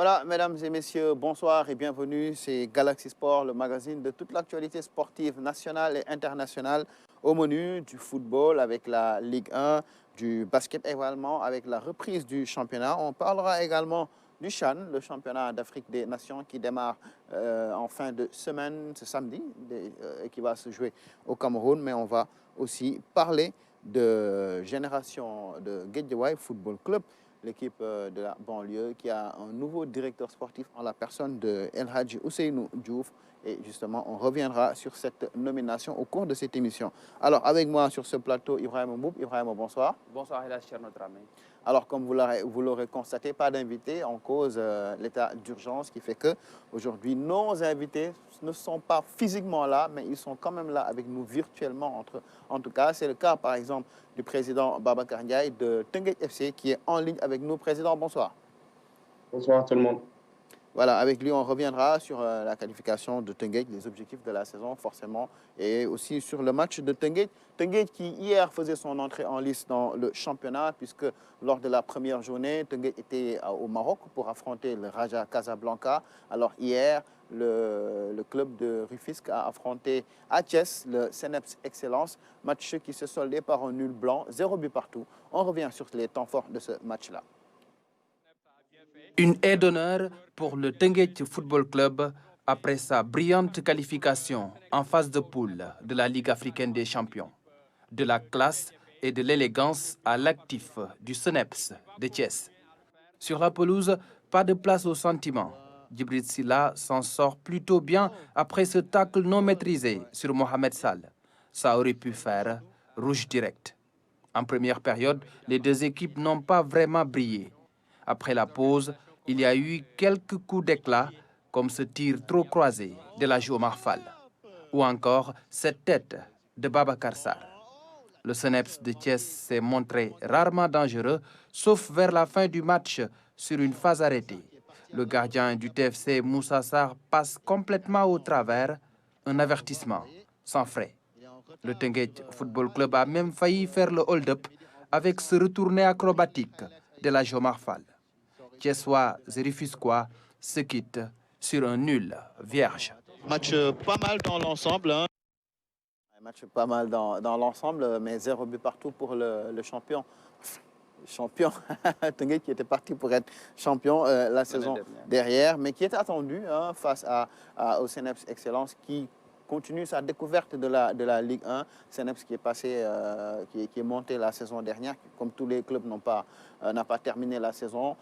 Voilà, mesdames et messieurs, bonsoir et bienvenue. C'est Galaxy Sport, le magazine de toute l'actualité sportive nationale et internationale. Au menu du football avec la Ligue 1, du basket également avec la reprise du championnat. On parlera également du CHAN, le championnat d'Afrique des Nations qui démarre en fin de semaine, ce samedi, et qui va se jouer au Cameroun. Mais on va aussi parler de Génération de Guédiawaye Football Club, l'équipe de la banlieue qui a un nouveau directeur sportif en la personne de El Hadji Ousseynou Diouf. Et justement, on reviendra sur cette nomination au cours de cette émission. Alors, avec moi sur ce plateau, Ibrahim Mboub. Ibrahim, bonsoir. Bonsoir, Hélas, cher notre ami. Alors, comme vous l'aurez constaté, pas d'invités en cause l'état d'urgence qui fait que aujourd'hui nos invités ne sont pas physiquement là, mais ils sont quand même là avec nous virtuellement. En tout cas, c'est le cas, par exemple, du président Babacar Ndiaye de Teungueth FC qui est en ligne avec nous. Président, bonsoir. Bonsoir tout le monde. Voilà, avec lui, on reviendra sur la qualification de Teungueth, les objectifs de la saison, forcément, et aussi sur le match de Teungueth. Teungueth qui, hier, faisait son entrée en lice dans le championnat, puisque lors de la première journée, Teungueth était au Maroc pour affronter le Raja Casablanca. Alors, hier, le club de Rufisque a affronté à Thiès le Seneps Excellence, match qui se soldait par un nul blanc, 0 but partout. On revient sur les temps forts de ce match-là. Une aide d'honneur pour le Teungueth Football Club après sa brillante qualification en phase de poule de la Ligue africaine des champions. De la classe et de l'élégance à l'actif du Seneps de Thiès. Sur la pelouse, pas de place au sentiment. Djibril Silla s'en sort plutôt bien après ce tacle non maîtrisé sur Mohamed Sall. Ça aurait pu faire rouge direct. En première période, les deux équipes n'ont pas vraiment brillé. Après la pause, il y a eu quelques coups d'éclat, comme ce tir trop croisé de la Omar Fall, ou encore cette tête de Babacar Sarr. Le Seneps de Thiès s'est montré rarement dangereux, sauf vers la fin du match sur une phase arrêtée. Le gardien du TFC, Moussa Sarr, passe complètement au travers, un avertissement sans frais. Le Teungueth Football Club a même failli faire le hold-up avec ce retourné acrobatique de la Omar Fall. Thiessois et Rufisquois se quittent sur un nul vierge. Match pas mal dans l'ensemble. Un match pas mal dans l'ensemble, mais 0 but partout pour le champion. Champion, Teungueth qui était parti pour être champion la saison dernière, mais qui est attendu face au Seneps Excellence qui continue sa découverte de la Ligue 1. Seneps qui est passé, qui est monté la saison dernière, comme tous les clubs n'a pas terminé la saison.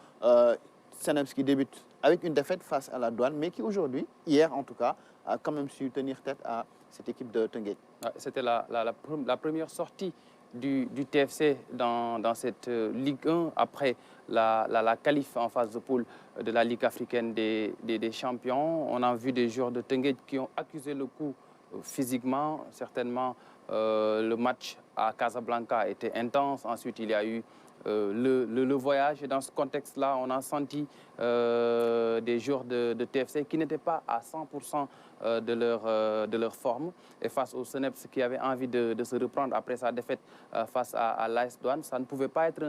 Seneps qui débute avec une défaite face à la Douane, mais qui aujourd'hui, hier en tout cas, a quand même su tenir tête à cette équipe de Teungueth. C'était la première sortie du TFC dans cette Ligue 1 après la qualif en phase de poule de la Ligue africaine des champions. On a vu des joueurs de Teungueth qui ont accusé le coup physiquement. Certainement, le match à Casablanca était intense. Ensuite, il y a eu le voyage. Et dans ce contexte-là, on a senti des joueurs de TFC qui n'étaient pas à 100% de leur forme. Et face au Seneps qui avait envie de se reprendre après sa défaite face à l'AS Douane, ça ne pouvait pas être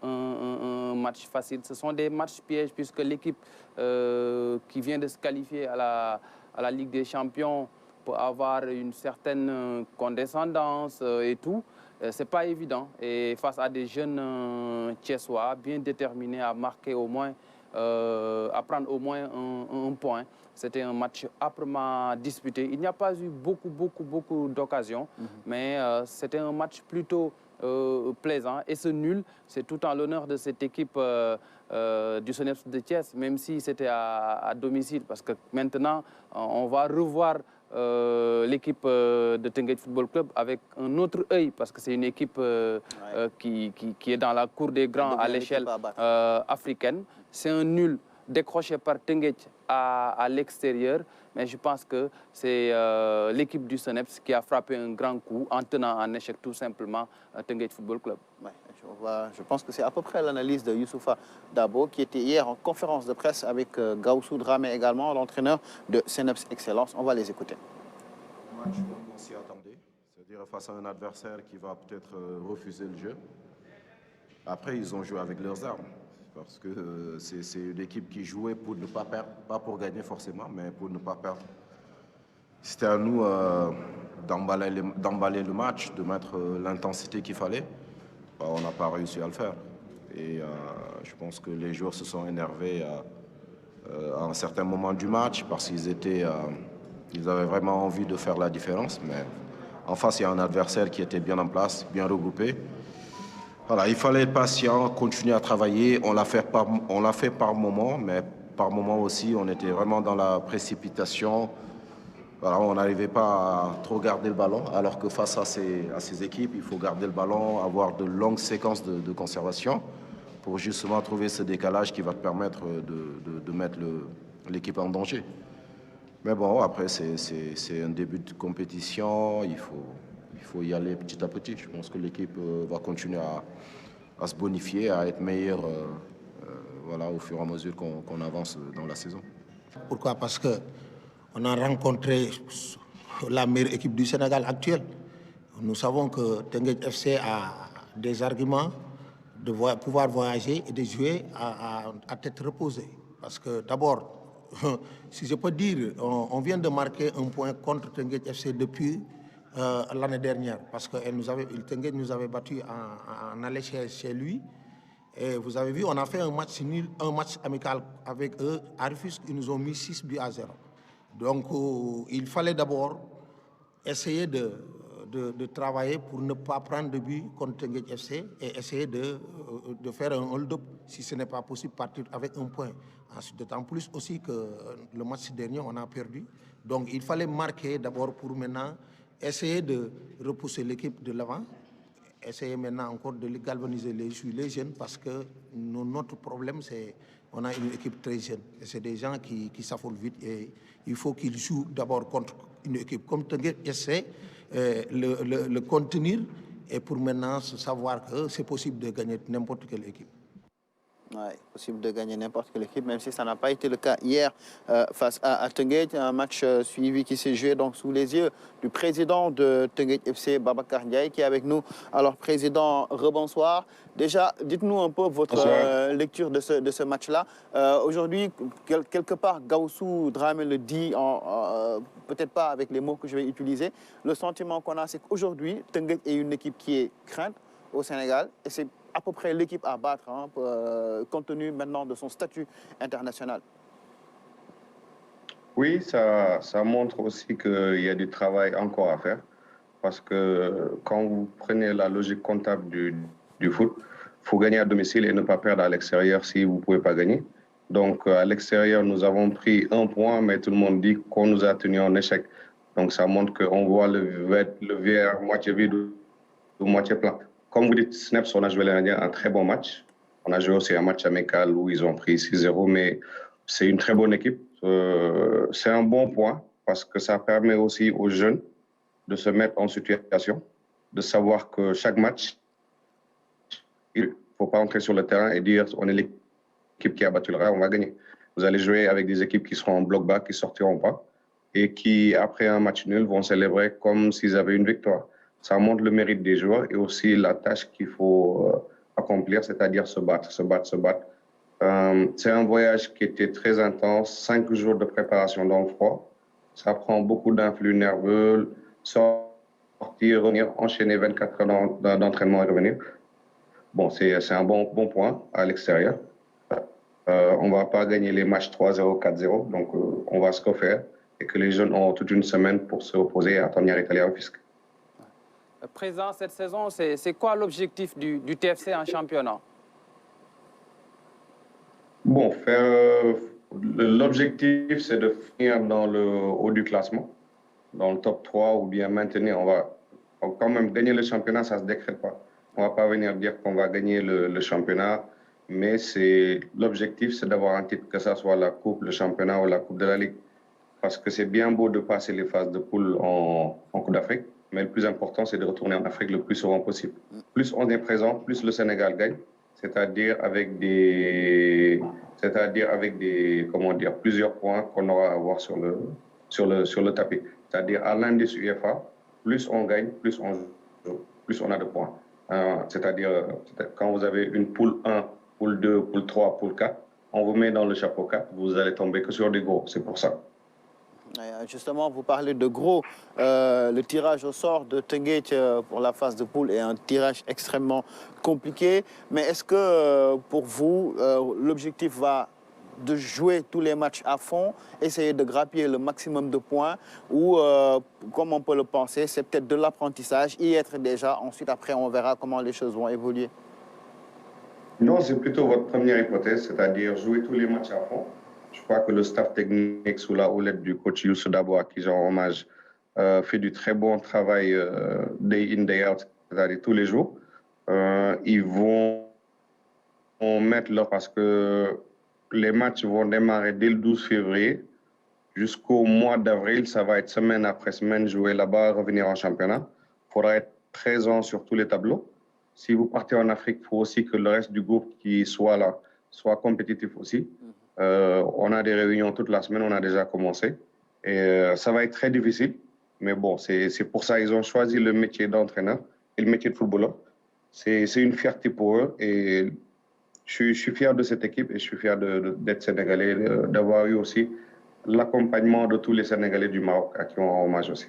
un match facile. Ce sont des matchs pièges puisque l'équipe qui vient de se qualifier à la Ligue des Champions peut avoir une certaine condescendance et tout. C'est pas évident. Et face à des jeunes Thiessois bien déterminés à marquer au moins, à prendre au moins un point, c'était un match âprement disputé. Il n'y a pas eu beaucoup d'occasions, mais c'était un match plutôt plaisant. Et ce nul, c'est tout en l'honneur de cette équipe du Seneps de Thiès, même si c'était à domicile, parce que maintenant, on va revoir l'équipe de Teungueth Football Club avec un autre œil, parce que c'est une équipe qui est dans la cour des grands à l'échelle africaine. C'est un nul décroché par Teungueth à l'extérieur, mais je pense que c'est l'équipe du Seneps qui a frappé un grand coup en tenant en échec tout simplement Teungueth Football Club. Ouais, je pense que c'est à peu près l'analyse de Youssoufa Dabo qui était hier en conférence de presse avec Gaussou Dramé également, l'entraîneur de Seneps Excellence. On va les écouter. Match comme on s'y attendait, c'est-à-dire face à un adversaire qui va peut-être refuser le jeu. Après, ils ont joué avec leurs armes. parce que c'est une équipe qui jouait pour ne pas perdre, pas pour gagner forcément, mais pour ne pas perdre. C'était à nous d'emballer le match, de mettre l'intensité qu'il fallait. On n'a pas réussi à le faire. Et je pense que les joueurs se sont énervés à un certain moment du match parce ils avaient vraiment envie de faire la différence. Mais en face, il y a un adversaire qui était bien en place, bien regroupé. Voilà, il fallait être patient, continuer à travailler. On l'a fait par moment, mais par moment aussi, on était vraiment dans la précipitation. Voilà, on n'arrivait pas à trop garder le ballon, alors que face à ces équipes, il faut garder le ballon, avoir de longues séquences de conservation pour justement trouver ce décalage qui va te permettre de mettre l'équipe en danger. Mais bon, après, c'est un début de compétition, il faut y aller petit à petit. Je pense que l'équipe va continuer à se bonifier, à être meilleure voilà, au fur et à mesure qu'on avance dans la saison. Pourquoi? Parce qu'on a rencontré la meilleure équipe du Sénégal actuelle. Nous savons que Teungueth FC a des arguments de pouvoir voyager et de jouer à tête reposée. Parce que d'abord, si je peux dire, on vient de marquer un point contre Teungueth FC depuis l'année dernière. Parce que Teungueth nous avait battu en aller chez lui. Et vous avez vu, on a fait un match nul, un match amical avec eux. À Rufisque, ils nous ont mis 6-0. Donc, il fallait d'abord essayer de travailler pour ne pas prendre de but contre Teungueth FC et essayer de faire un hold-up. Si ce n'est pas possible, partir avec un point. Ensuite, d'autant plus aussi que le match dernier, on a perdu. Donc, il fallait marquer d'abord pour maintenant essayer de repousser l'équipe de l'avant. Essayer maintenant encore de galvaniser les jeunes parce que notre problème, c'est qu'on a une équipe très jeune. Et c'est des gens qui s'affolent vite et il faut qu'ils jouent d'abord contre une équipe comme Teungueth FC, le contenir et pour maintenant savoir que c'est possible de gagner n'importe quelle équipe. Ouais, possible de gagner n'importe quelle équipe, même si ça n'a pas été le cas hier face à Teungueth. Un match suivi qui s'est joué donc sous les yeux du président de Teungueth FC, Babacar Ndiaye, qui est avec nous. Alors, président, rebonsoir. Déjà, dites-nous un peu votre lecture de ce match-là. Aujourd'hui, quelque part, Gaussou Dramé le dit, peut-être pas avec les mots que je vais utiliser. Le sentiment qu'on a, c'est qu'aujourd'hui, Teungueth est une équipe qui est crainte au Sénégal et c'est à peu près l'équipe à battre, compte tenu maintenant de son statut international. Oui, ça montre aussi qu'il y a du travail encore à faire. Parce que quand vous prenez la logique comptable du foot, il faut gagner à domicile et ne pas perdre à l'extérieur si vous ne pouvez pas gagner. Donc à l'extérieur, nous avons pris un point, mais tout le monde dit qu'on nous a tenu en échec. Donc ça montre qu'on voit le verre moitié vide ou moitié plein. Comme vous dites, Snaps, on a joué l'année dernière un très bon match. On a joué aussi un match amical où ils ont pris 6-0, mais c'est une très bonne équipe. C'est un bon point parce que ça permet aussi aux jeunes de se mettre en situation, de savoir que chaque match, il ne faut pas entrer sur le terrain et dire on est l'équipe qui a battu le Real, on va gagner. Vous allez jouer avec des équipes qui seront en bloc bas, qui ne sortiront pas et qui, après un match nul, vont célébrer comme s'ils avaient une victoire. Ça montre le mérite des joueurs et aussi la tâche qu'il faut accomplir, c'est-à-dire se battre. C'est un voyage qui était très intense, 5 jours de préparation dans le froid. Ça prend beaucoup d'influx nerveux, sortir, revenir, enchaîner 24 heures d'entraînement et revenir. Bon, c'est un bon point à l'extérieur. On ne va pas gagner les matchs 3-0, 4-0, donc on va se refaire et que les jeunes ont toute une semaine pour se reposer à Tamiar Italie au fisc. Présent cette saison, c'est quoi l'objectif du TFC en championnat? Bon, l'objectif, c'est de finir dans le haut du classement, dans le top 3 ou bien maintenir. On va quand même gagner le championnat, ça ne se décrète pas. On ne va pas venir dire qu'on va gagner le championnat, mais l'objectif, c'est d'avoir un titre, que ce soit la Coupe, le championnat ou la Coupe de la Ligue. Parce que c'est bien beau de passer les phases de poule en Coupe d'Afrique, mais le plus important, c'est de retourner en Afrique le plus souvent possible. Plus on est présent, plus le Sénégal gagne, c'est-à-dire avec plusieurs points qu'on aura à avoir sur le tapis. C'est-à-dire à l'indice UEFA, plus on gagne, plus on joue, plus on a de points. C'est-à-dire quand vous avez une poule 1 poule 2, poule 3, poule 4. On vous met dans le chapeau 4, vous allez tomber que sur des gros, c'est pour ça. Justement, vous parlez de gros. Le tirage au sort de Teungueth pour la phase de poule est un tirage extrêmement compliqué. Mais est-ce que pour vous, l'objectif va de jouer tous les matchs à fond, essayer de grappiller le maximum de points ou, comme on peut le penser, c'est peut-être de l'apprentissage, y être déjà, ensuite après on verra comment les choses vont évoluer? Non, c'est plutôt votre première hypothèse, c'est-à-dire jouer tous les matchs à fond. Je crois que le staff technique sous la houlette du coach Youssou Dabo, à qui je rends hommage, fait du très bon travail day in, day out, c'est-à-dire tous les jours. Ils vont mettre là parce que les matchs vont démarrer dès le 12 février jusqu'au mois d'avril. Ça va être semaine après semaine, jouer là-bas, revenir en championnat. Il faudra être présent sur tous les tableaux. Si vous partez en Afrique, il faut aussi que le reste du groupe qui soit là soit compétitif aussi. On a des réunions toute la semaine, on a déjà commencé. Et ça va être très difficile. Mais bon, c'est pour ça qu'ils ont choisi le métier d'entraîneur et le métier de footballeur. C'est une fierté pour eux. Et je suis fier de cette équipe et je suis fier d'être sénégalais, d'avoir eu aussi l'accompagnement de tous les Sénégalais du Maroc à qui on rend hommage aussi.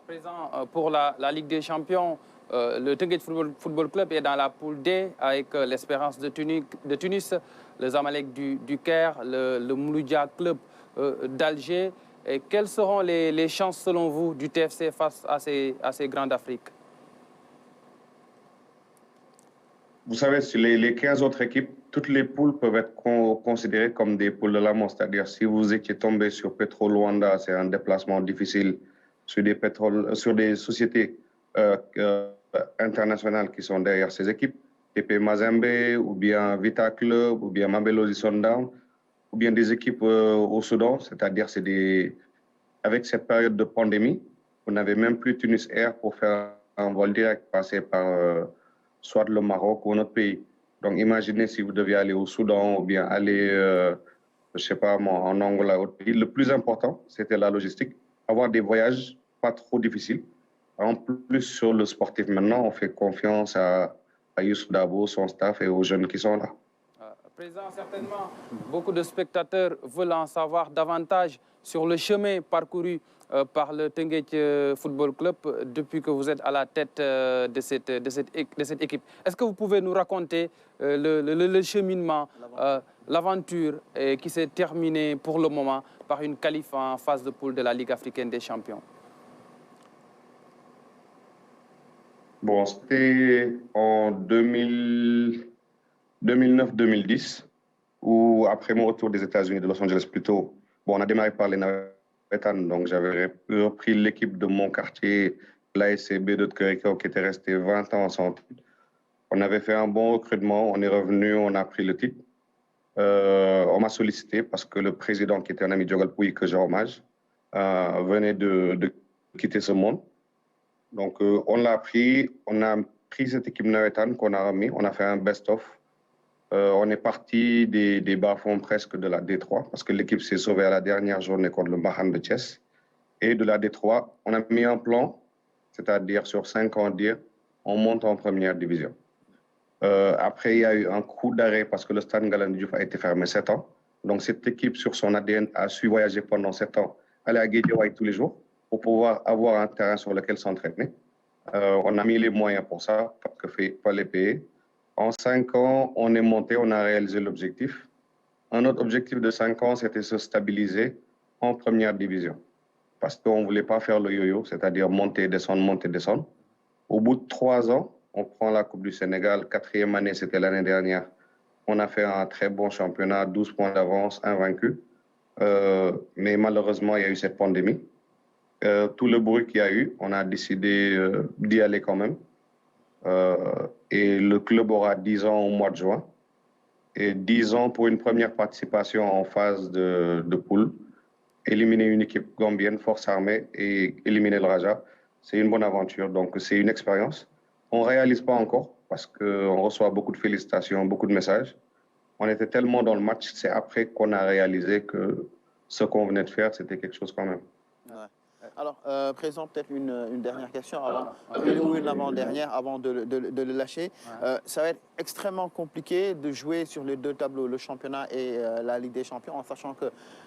Président, pour la Ligue des Champions, le Teungueth Football Club est dans la poule D avec l'Espérance de Tunis, le Zamalek du Caire, le Mouloudia Club d'Alger. Et quelles seront les chances, selon vous, du TFC face à ces grands d'Afrique? Vous savez, sur les 15 autres équipes, toutes les poules peuvent être considérées comme des poules de l'amont. C'est-à-dire, si vous étiez tombé sur Petro Luanda, c'est un déplacement difficile sur des sociétés internationales qui sont derrière ces équipes, TP Mazembe, ou bien Vita Club, ou bien Mamelodi Sundown, ou bien des équipes au Soudan. C'est-à-dire, avec cette période de pandémie, vous n'avez même plus Tunis Air pour faire un vol direct, passer par soit le Maroc ou un autre pays. Donc, imaginez si vous deviez aller au Soudan ou bien aller, je ne sais pas moi, en Angola ou autre pays. Le plus important, c'était la logistique. Avoir des voyages pas trop difficiles. En plus, sur le sportif, maintenant, on fait confiance à Youssou Dabo, son staff et aux jeunes qui sont là. Président, certainement, beaucoup de spectateurs veulent en savoir davantage sur le chemin parcouru par le Teungueth Football Club depuis que vous êtes à la tête de cette équipe. Est-ce que vous pouvez nous raconter le cheminement, l'aventure qui s'est terminée pour le moment par une qualif en phase de poule de la Ligue africaine des champions? Bon, c'était en 2009-2010, où après mon retour des États-Unis, de Los Angeles plutôt, bon, on a démarré par les Navétanes, donc j'avais repris l'équipe de mon quartier, l'ASC B2 de Curico, qui était resté 20 ans sans titre. On avait fait un bon recrutement, on est revenu, on a pris le titre. On m'a sollicité parce que le président, qui était un ami de Diogal Pouy, que je rends hommage, venait de quitter ce monde. Donc, on l'a pris, on a pris cette équipe Navétane qu'on a remis, on a fait un best-of. On est parti des bas-fonds presque de la D3 parce que l'équipe s'est sauvée à la dernière journée contre le Mahan de Thiès. Et de la D3, on a mis un plan, c'est-à-dire sur 5 ans, dire on monte en première division. Après, il y a eu un coup d'arrêt parce que le stade Ngalandou Diouf a été fermé 7 ans. Donc, cette équipe, sur son ADN, a su voyager pendant 7 ans, aller à Guédiawaye tous les jours pour pouvoir avoir un terrain sur lequel s'entraîner. On a mis les moyens pour ça, parce qu'il fallait payer. En 5 ans, on est monté, on a réalisé l'objectif. Un autre objectif de 5 ans, c'était se stabiliser en première division. Parce qu'on ne voulait pas faire le yo-yo, c'est-à-dire monter, descendre. Au bout de 3 ans, on prend la Coupe du Sénégal. 4e année, c'était l'année dernière. On a fait un très bon championnat, 12 points d'avance, invaincu. Mais malheureusement, il y a eu cette pandémie. Tout le bruit qu'il y a eu, on a décidé d'y aller quand même. Et le club aura 10 ans au mois de juin. Et 10 ans pour une première participation en phase de poule. Éliminer une équipe gambienne, force armée, et éliminer le Raja, c'est une bonne aventure. Donc, c'est une expérience. On ne réalise pas encore parce qu'on reçoit beaucoup de félicitations, beaucoup de messages. On était tellement dans le match, c'est après qu'on a réalisé que ce qu'on venait de faire, c'était quelque chose quand même. Ouais. Alors, Président, peut-être une dernière question, une avant-dernière, avant de le lâcher. Ça va être extrêmement compliqué de jouer sur les deux tableaux, le championnat et la Ligue des Champions, en sachant que,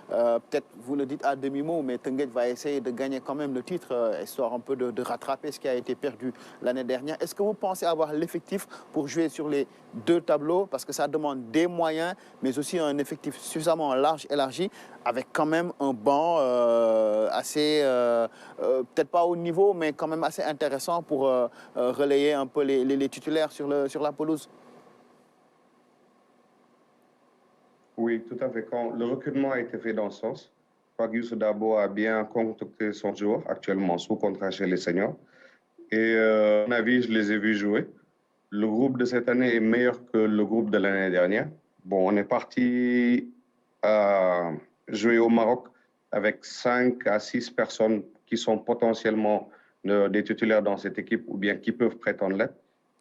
peut-être vous le dites à demi-mot, mais Teungueth va essayer de gagner quand même le titre, histoire un peu de rattraper ce qui a été perdu l'année dernière. Est-ce que vous pensez avoir l'effectif pour jouer sur les deux tableaux? Parce que ça demande des moyens, mais aussi un effectif suffisamment large, élargi, avec quand même un banc assez, peut-être pas au niveau, mais quand même assez intéressant pour relayer un peu les titulaires sur la pelouse. Oui, tout à fait. Quand le recrutement a été fait dans ce sens, Youssou Dabo a bien concocté son joueur, actuellement sous contrat chez les seniors. Et à mon avis, je les ai vus jouer. Le groupe de cette année est meilleur que le groupe de l'année dernière. Bon, on est parti à jouer au Maroc avec 5 à 6 personnes qui sont potentiellement des titulaires dans cette équipe ou bien qui peuvent prétendre l'être,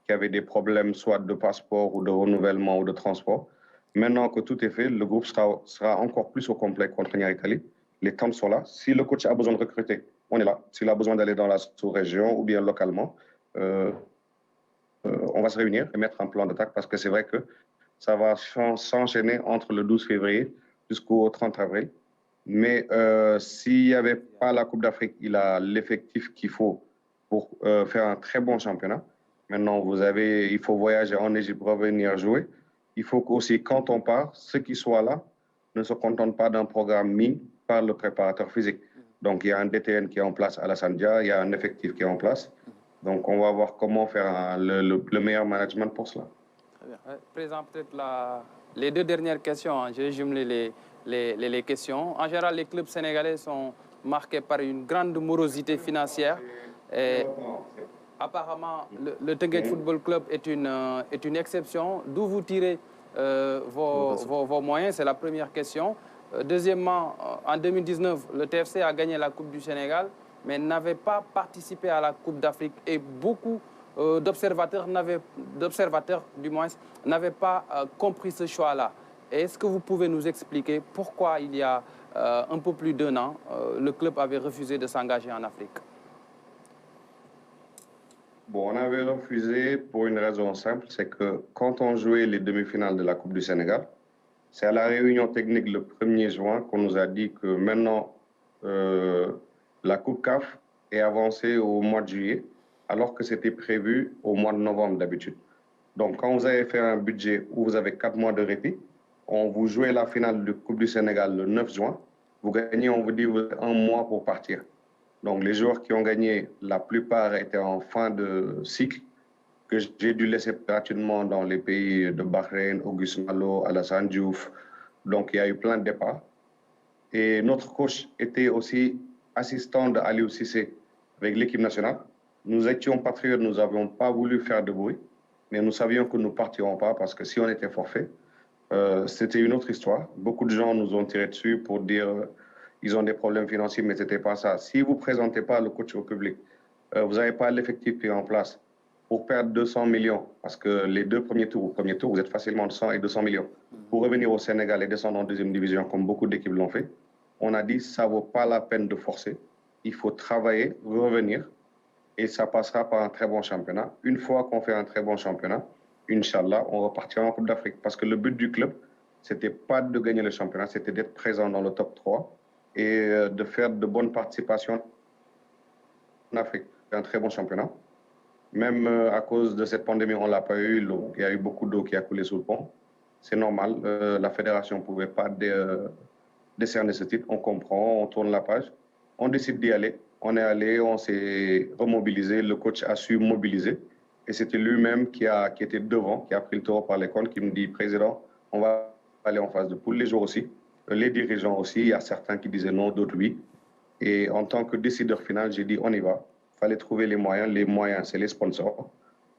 qui avaient des problèmes soit de passeport ou de renouvellement ou de transport. Maintenant que tout est fait, le groupe sera encore plus au complet contre Niary Kali. Les temps sont là. Si le coach a besoin de recruter, on est là. S'il a besoin d'aller dans la sous-région ou bien localement, on va se réunir et mettre un plan d'attaque parce que c'est vrai que ça va s'enchaîner entre le 12 février jusqu'au 30 avril. Mais s'il n'y avait pas la Coupe d'Afrique, il a l'effectif qu'il faut pour faire un très bon championnat. Maintenant, il faut voyager en Égypte, revenir jouer. Il faut aussi, quand on part, ceux qui soient là ne se contentent pas d'un programme mis par le préparateur physique. Donc, il y a un DTN qui est en place à la Sandia, il y a un effectif qui est en place. Donc, on va voir comment faire le meilleur management pour cela. Très bien. Président, peut-être les deux dernières questions, hein, j'ai jumelé les questions. En général, les clubs sénégalais sont marqués par une grande morosité financière. Et apparemment, le Teungueth Football Club est une exception. D'où vous tirez vos moyens? C'est la première question. Deuxièmement, en 2019, le TFC a gagné la Coupe du Sénégal, mais n'avait pas participé à la Coupe d'Afrique. Et beaucoup d'observateurs, du moins, n'avaient pas compris ce choix-là. Est-ce que vous pouvez nous expliquer pourquoi, il y a un peu plus d'un an, le club avait refusé de s'engager en Afrique? Bon, on avait refusé pour une raison simple, c'est que quand on jouait les demi-finales de la Coupe du Sénégal, c'est à la réunion technique le 1er juin qu'on nous a dit que maintenant, la Coupe CAF est avancée au mois de juillet, alors que c'était prévu au mois de novembre d'habitude. Donc, quand vous avez fait un budget où vous avez 4 mois de répit, on vous jouez la finale de Coupe du Sénégal le 9 juin, vous gagnez, on vous dit vous avez un mois pour partir. Donc, les joueurs qui ont gagné, la plupart étaient en fin de cycle, que j'ai dû laisser gratuitement dans les pays de Bahreïn, Auguste Malo, Alassane Diouf. Donc, il y a eu plein de départs. Et notre coach était aussi assistant d'Aliou Cissé avec l'équipe nationale. Nous étions patriotes, nous n'avions pas voulu faire de bruit, mais nous savions que nous ne partirons pas parce que si on était forfait, c'était une autre histoire. Beaucoup de gens nous ont tiré dessus pour dire ils ont des problèmes financiers, mais ce n'était pas ça. Si vous ne présentez pas le coach au public, vous n'avez pas l'effectif qui est en place pour perdre 200 millions, parce que les deux premiers tours, au premier tour, vous êtes facilement de 100 et 200 millions. Pour revenir au Sénégal et descendre en deuxième division, comme beaucoup d'équipes l'ont fait, on a dit ça ne vaut pas la peine de forcer. Il faut travailler, revenir, et ça passera par un très bon championnat. Une fois qu'on fait un très bon championnat, Inch'Allah, on repartira en Coupe d'Afrique. Parce que le but du club, ce n'était pas de gagner le championnat, c'était d'être présent dans le top 3 et de faire de bonnes participations en Afrique. C'est un très bon championnat. Même à cause de cette pandémie, on ne l'a pas eu. Il y a eu beaucoup d'eau qui a coulé sous le pont. C'est normal. La fédération ne pouvait pas décerner ce titre. On comprend, on tourne la page. On décide d'y aller. On est allé, on s'est remobilisé. Le coach a su mobiliser. Et c'était lui-même qui était devant, qui a pris le taureau par les cornes, qui me dit, Président, on va aller en phase de poule. Les joueurs aussi, les dirigeants aussi. Il y a certains qui disaient non, d'autres oui. Et en tant que décideur final, j'ai dit, on y va. Il fallait trouver les moyens. Les moyens, c'est les sponsors.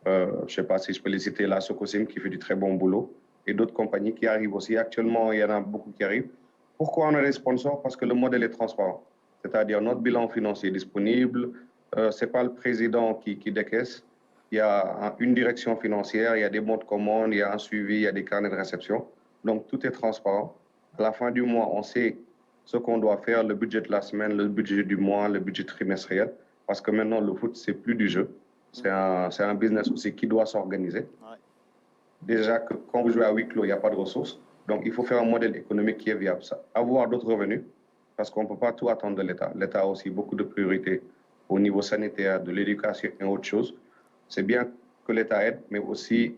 Je ne sais pas si je peux les citer, la Socosim qui fait du très bon boulot et d'autres compagnies qui arrivent aussi. Actuellement, il y en a beaucoup qui arrivent. Pourquoi on a des sponsors? Parce que le modèle est transparent. C'est-à-dire notre bilan financier est disponible. Ce n'est pas le président qui décaisse. Il y a une direction financière, il y a des bons de commande, il y a un suivi, il y a des carnets de réception. Donc, tout est transparent. À la fin du mois, on sait ce qu'on doit faire, le budget de la semaine, le budget du mois, le budget trimestriel. Parce que maintenant, le foot, c'est plus du jeu. C'est un business aussi qui doit s'organiser. Ouais. Déjà que quand vous jouez à huis clos, il n'y a pas de ressources. Donc, il faut faire un modèle économique qui est viable. Avoir d'autres revenus, parce qu'on ne peut pas tout attendre de l'État. L'État a aussi beaucoup de priorités au niveau sanitaire, de l'éducation et autre chose. C'est bien que l'État aide, mais aussi,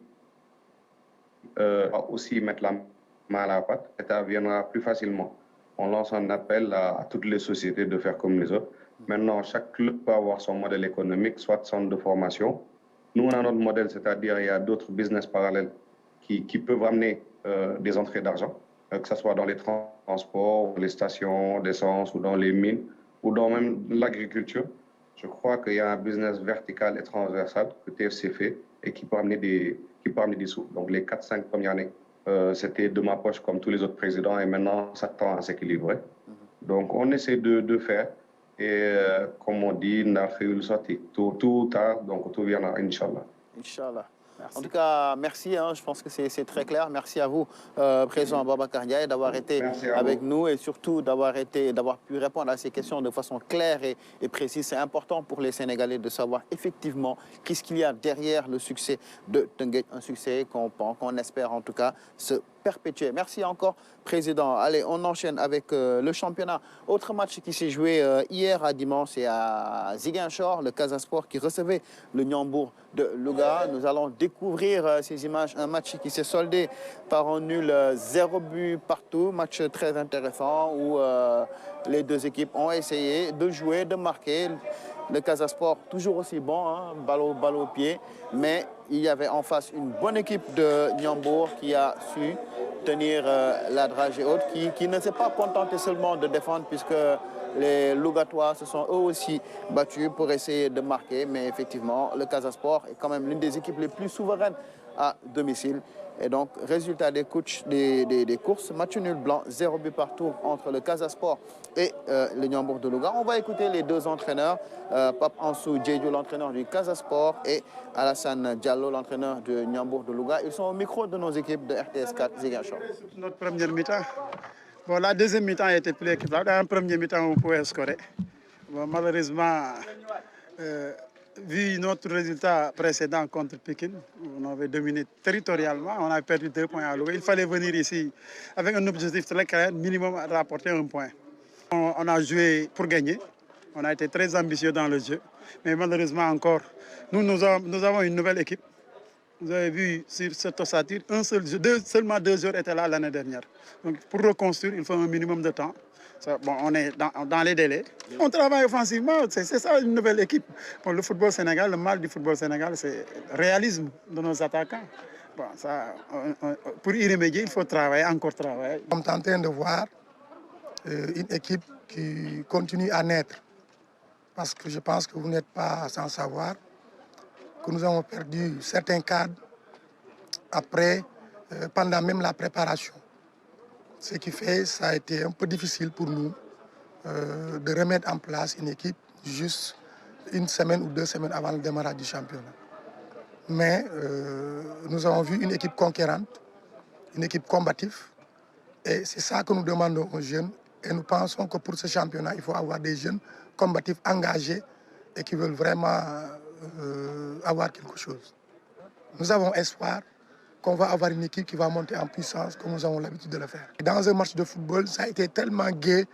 mettre la main à la pâte. L'État viendra plus facilement. On lance un appel à toutes les sociétés de faire comme les autres. Maintenant, chaque club peut avoir son modèle économique, soit centre de formation. Nous, on a notre modèle, c'est-à-dire il y a d'autres business parallèles qui peuvent amener des entrées d'argent, que ce soit dans les transports, les stations d'essence ou dans les mines ou dans même l'agriculture. Je crois qu'il y a un business vertical et transversal que TFC fait et qui peut amener des sous. Donc les 4-5 premières années, c'était de ma poche comme tous les autres présidents et maintenant ça tend à s'équilibrer. Donc on essaie de faire et comme on dit, tout tard, donc tout viendra, Inch'Allah. Inch'Allah. Merci. En tout cas, merci. Je pense que c'est très clair. Merci à vous, Président Boubacar Ndiaye, d'avoir été avec nous et surtout d'avoir pu répondre à ces questions de façon claire et précise. C'est important pour les Sénégalais de savoir effectivement qu'est-ce qu'il y a derrière le succès de Teungueth, un succès qu'on espère en tout cas se perpétuer. Merci encore, Président. Allez, on enchaîne avec le championnat. Autre match qui s'est joué hier à dimanche, c'est à Ziguinchor, le Casa Sport qui recevait le Niambour de Louga. Nous allons découvrir ces images. Un match qui s'est soldé par un nul 0 but partout. Match très intéressant où les deux équipes ont essayé de jouer, de marquer. Le Casa Sport, toujours aussi bon, balle au pied. Mais il y avait en face une bonne équipe de Niambour qui a su tenir la dragée haute, qui ne s'est pas contenté seulement de défendre puisque les Lougatois se sont eux aussi battus pour essayer de marquer. Mais effectivement, le Casa Sport est quand même l'une des équipes les plus souveraines à domicile. Et donc, résultat des courses, match nul blanc, 0 but partout entre le Casa Sport et le Niambour de Louga. On va écouter les deux entraîneurs, Pape Ansou Djedjou, l'entraîneur du Casa Sport, et Alassane Diallo, l'entraîneur de Niambour de Louga. Ils sont au micro de nos équipes de RTS 4 Ziguinchor. Notre première mi-temps. Bon, la deuxième mi-temps a été plus équilibrée. Dans la première mi-temps, on pouvait scorer. Bon, malheureusement, vu notre résultat précédent contre Pékin, on avait dominé territorialement, on a perdu 2 points à Louga. Il fallait venir ici avec un objectif très clair, minimum à rapporter 1 point. On a joué pour gagner, on a été très ambitieux dans le jeu, mais malheureusement encore, nous avons une nouvelle équipe. Vous avez vu sur cette ossature, seulement 2 joueurs étaient là l'année dernière. Donc pour reconstruire, il faut un minimum de temps. Bon, on est dans les délais. On travaille offensivement, c'est ça une nouvelle équipe. Bon, le football sénégal, le mal du football sénégal, c'est le réalisme de nos attaquants. Bon, pour y remédier, il faut travailler, encore travailler. On est en train de voir une équipe qui continue à naître. Parce que je pense que vous n'êtes pas sans savoir que nous avons perdu certains cadres après, pendant même la préparation. Ce qui fait que ça a été un peu difficile pour nous de remettre en place une équipe juste 1 semaine ou 2 semaines avant le démarrage du championnat. Mais nous avons vu une équipe conquérante, une équipe combative. Et c'est ça que nous demandons aux jeunes. Et nous pensons que pour ce championnat, il faut avoir des jeunes combatifs engagés et qui veulent vraiment avoir quelque chose. Nous avons espoir qu'on va avoir une équipe qui va monter en puissance comme nous avons l'habitude de le faire. Dans un match de football, ça a été tellement gai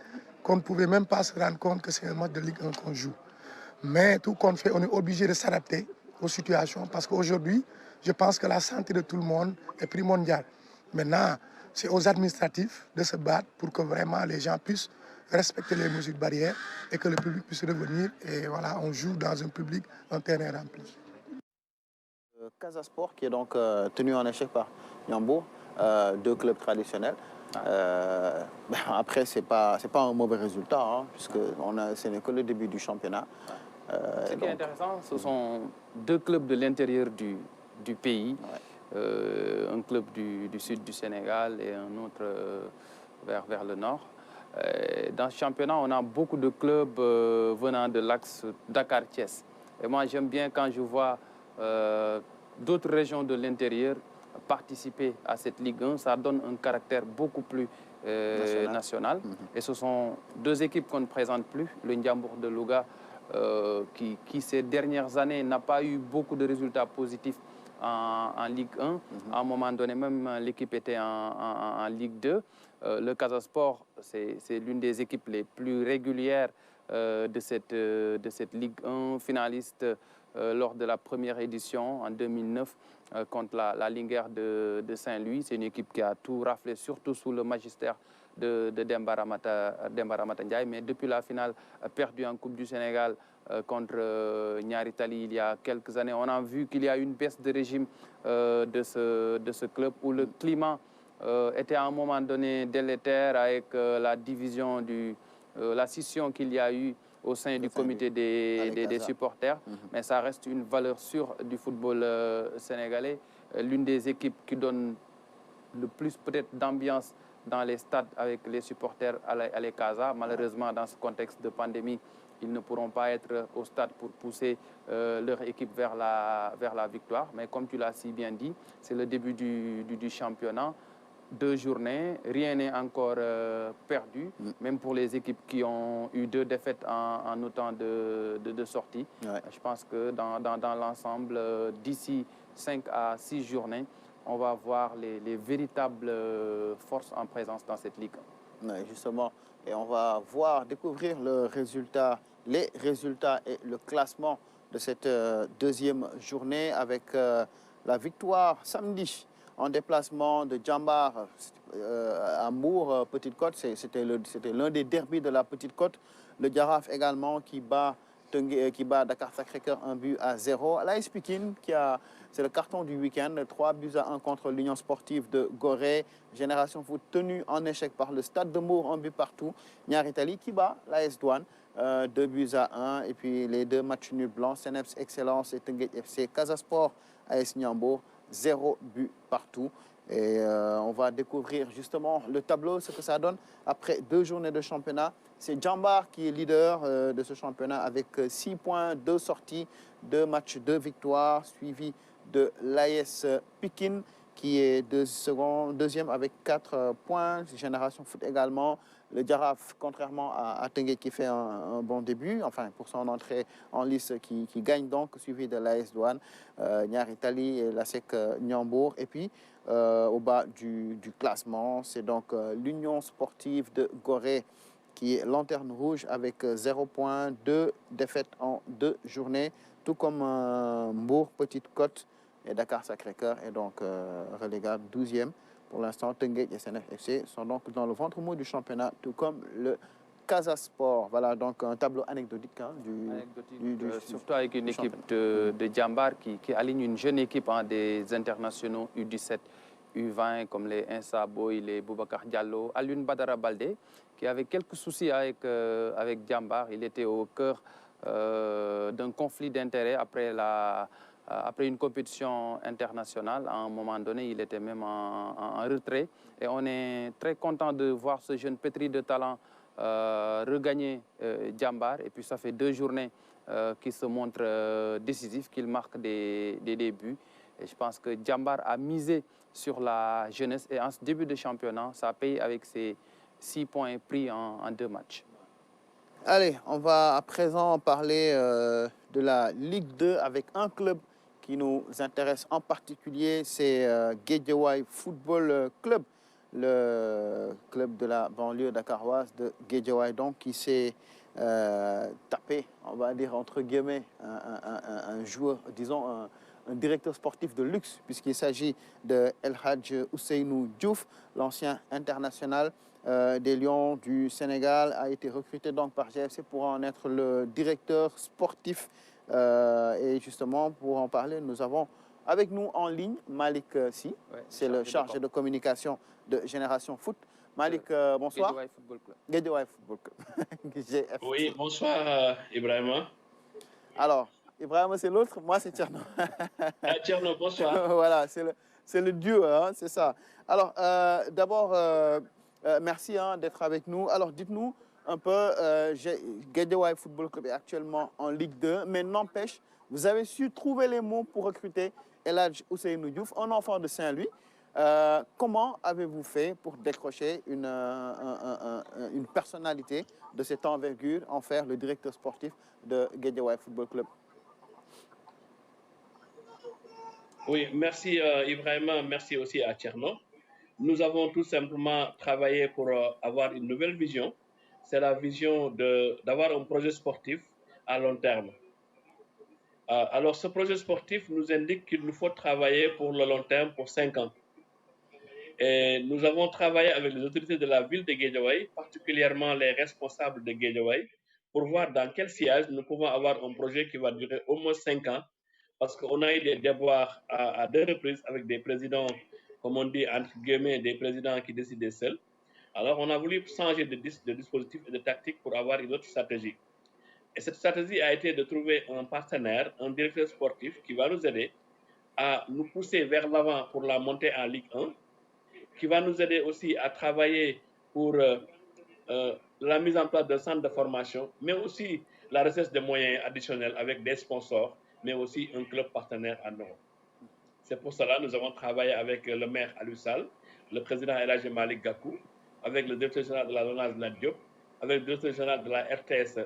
qu'on ne pouvait même pas se rendre compte que c'est un match de Ligue 1 qu'on joue. Mais tout compte fait, on est obligé de s'adapter aux situations parce qu'aujourd'hui, je pense que la santé de tout le monde est primordiale. Maintenant, c'est aux administratifs de se battre pour que vraiment les gens puissent respecter les mesures barrières et que le public puisse revenir. Et voilà, on joue dans un public, un terrain rempli. Casa Sport qui est donc tenu en échec par Niambour, 2 clubs traditionnels. Après, c'est pas un mauvais résultat, puisque ce n'est que le début du championnat. Ce qui est intéressant, ce sont 2 clubs de l'intérieur du pays. Ouais. Un club du sud du Sénégal et un autre vers le nord. Dans ce championnat, on a beaucoup de clubs venant de l'axe Dakar-Thiès. Et moi, j'aime bien quand je vois d'autres régions de l'intérieur participer à cette Ligue 1, ça donne un caractère beaucoup plus national. Et ce sont deux équipes qu'on ne présente plus, le Ndiambour de Louga, qui ces dernières années n'a pas eu beaucoup de résultats positifs en Ligue 1. À un moment donné, même l'équipe était en Ligue 2. Le Casa Sport, c'est l'une des équipes les plus régulières de cette Ligue 1, finaliste lors de la première édition en 2009 contre la Linguère de Saint-Louis. C'est une équipe qui a tout raflé, surtout sous le magistère de Demba Ramata Ndiaye. Mais depuis la finale perdue en Coupe du Sénégal contre Niary Tally il y a quelques années, on a vu qu'il y a une baisse de régime de ce club où le climat était à un moment donné délétère avec la division la scission qu'il y a eu au sein du comité des supporters. Mais ça reste une valeur sûre du football sénégalais. L'une des équipes qui donne le plus peut-être d'ambiance dans les stades avec les supporters à les Casa. Malheureusement, dans ce contexte de pandémie, ils ne pourront pas être au stade pour pousser leur équipe vers la victoire. Mais comme tu l'as si bien dit, c'est le début du championnat. 2 journées, rien n'est encore perdu, même pour les équipes qui ont eu 2 défaites en autant de sorties. Je pense que dans l'ensemble, d'ici 5 à 6 journées, on va voir les véritables forces en présence dans cette Ligue. Justement, et on va découvrir les résultats et le classement de cette deuxième journée avec la victoire samedi en déplacement de Djambar à Mbour, Petite Côte. C'était l'un des derbys de la Petite Côte. Le Jaraaf également qui bat Dakar Sacré-Cœur 1-0. L'AS Pikine c'est le carton du week-end, 3-1 contre l'Union sportive de Gorée. Génération Foot tenue en échec par le Stade de Mbour, 1 but partout. Niary Tally qui bat l'AS Douane, 2-1. Et puis les 2 matchs nuls blancs, Seneps Excellence et Teungueth FC. Casa Sport, AS Ndiambour, 0 but partout. Et on va découvrir justement le tableau, ce que ça donne après 2 journées de championnat. C'est Djambar qui est leader de ce championnat avec 6 points, 2 sorties, 2 matchs, 2 victoires, suivi de l'AS Pikine qui est deuxième avec 4 points. Génération Foot également. Le Jaraaf, contrairement à Teungueth qui fait un bon début, enfin pour son entrée en lice qui gagne donc, suivi de l'AS Douane, Niary Tally et l'ASEC Ndiambour. Et puis au bas du classement, c'est donc l'Union sportive de Gorée qui est lanterne rouge avec 0 points, 2 défaites en 2 journées, tout comme Mbour, Petite Côte et Dakar Sacré-Cœur est donc relégable 12e. Pour l'instant, Teungueth et SNF FC sont donc dans le ventre mou du championnat, tout comme le Casa Sport. Voilà donc un tableau anecdotique. Surtout avec une équipe de Djambar qui aligne une jeune équipe des internationaux U17, U20 comme les Insa Boy, les Boubacar Diallo, Alioune Badara Baldé, qui avait quelques soucis avec Djambar. Il était au cœur d'un conflit d'intérêts après une compétition internationale. À un moment donné, il était même en retrait. Et on est très content de voir ce jeune pétri de talent regagner Djambar. Et puis ça fait 2 journées qu'il se montre décisif, qu'il marque des débuts. Et je pense que Djambar a misé sur la jeunesse. Et en ce début de championnat, ça paye avec ses 6 points pris en 2 matchs. Allez, on va à présent parler de la Ligue 2 avec un club qui nous intéresse en particulier, c'est Guédiawaye Football Club, le club de la banlieue dakaroise de Guédiawaye, donc qui s'est tapé, on va dire entre guillemets, un joueur, disons un directeur sportif de luxe, puisqu'il s'agit de El Hadj Ousseynou Diouf, l'ancien international des Lions du Sénégal, a été recruté donc par GFC pour en être le directeur sportif. Et justement, pour en parler, nous avons avec nous en ligne Malik Sy, c'est le chargé de communication de Génération Foot. Malik, bonsoir. Guédiawaye Football Club. Guédiawaye Football Club. Oui, bonsoir Ibrahima. Alors, Ibrahima c'est l'autre, moi c'est Tcherno. Tcherno, bonsoir. Voilà, c'est le duo, hein, c'est ça. Alors, d'abord, merci d'être avec nous. Alors, dites-nous un peu, Guédiawaye Football Club est actuellement en Ligue 2, mais n'empêche, vous avez su trouver les mots pour recruter El Hadj Ousseynou Diouf, un enfant de Saint-Louis. Comment avez-vous fait pour décrocher une personnalité de cette envergure, en faire le directeur sportif de Guédiawaye Football Club? Oui, merci Ibrahima, merci aussi à Tcherno. Nous avons tout simplement travaillé pour avoir une nouvelle vision. C'est la vision d'avoir un projet sportif à long terme. Alors, ce projet sportif nous indique qu'il nous faut travailler pour le long terme, pour 5 ans. Et nous avons travaillé avec les autorités de la ville de Guédiawaye, particulièrement les responsables de Guédiawaye, pour voir dans quel sillage nous pouvons avoir un projet qui va durer au moins 5 ans, parce qu'on a eu des déboires à 2 reprises avec des présidents, comme on dit, entre guillemets, des présidents qui décidaient seuls. Alors, on a voulu changer de dispositif et de tactique pour avoir une autre stratégie. Et cette stratégie a été de trouver un partenaire, un directeur sportif qui va nous aider à nous pousser vers l'avant pour la montée en Ligue 1, qui va nous aider aussi à travailler pour la mise en place d'un centre de formation, mais aussi la recherche de moyens additionnels avec des sponsors, mais aussi un club partenaire en Europe. C'est pour cela que nous avons travaillé avec le maire Aliou Sall, le président El Hadji Malick Gakou, avec le directeur général de la LONASE Lat Diop, avec le directeur général de la RTS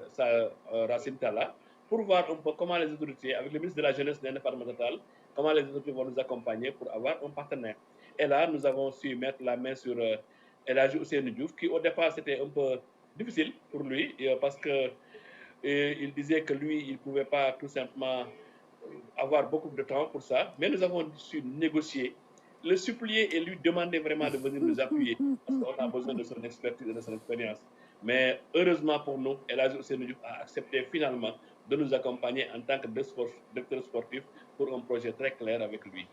Racine Talla, pour voir un peu comment les autorités, avec le ministre de la Jeunesse et de l'Indépendance, comment les autorités vont nous accompagner pour avoir un partenaire. Et là, nous avons su mettre la main sur El Hadji Ousseynou Diouf, qui au départ, c'était un peu difficile pour lui, parce que il disait que lui, il ne pouvait pas tout simplement avoir beaucoup de temps pour ça, mais nous avons su négocier, le supplier et lui demander vraiment de venir nous appuyer, parce qu'on a besoin de son expertise et de son expérience. Mais heureusement pour nous, El Hadji Ousseynou Diouf a accepté finalement de nous accompagner en tant que directeur sportif pour un projet très clair avec lui.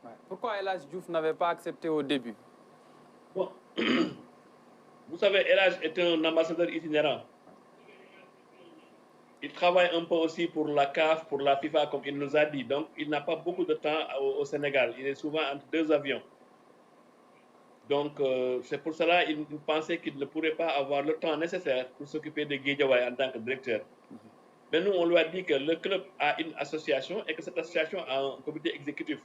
Ouais. Pourquoi El Hadji Diouf n'avait pas accepté au début? Bon. Vous savez, El Hadji est un ambassadeur itinérant. Il travaille un peu aussi pour la CAF, pour la FIFA, comme il nous a dit. Donc, il n'a pas beaucoup de temps au Sénégal. Il est souvent entre 2 avions. Donc, c'est pour cela qu'il pensait qu'il ne pourrait pas avoir le temps nécessaire pour s'occuper de Guédiawaye en tant que directeur. Mais nous, on lui a dit que le club a une association et que cette association a un comité exécutif.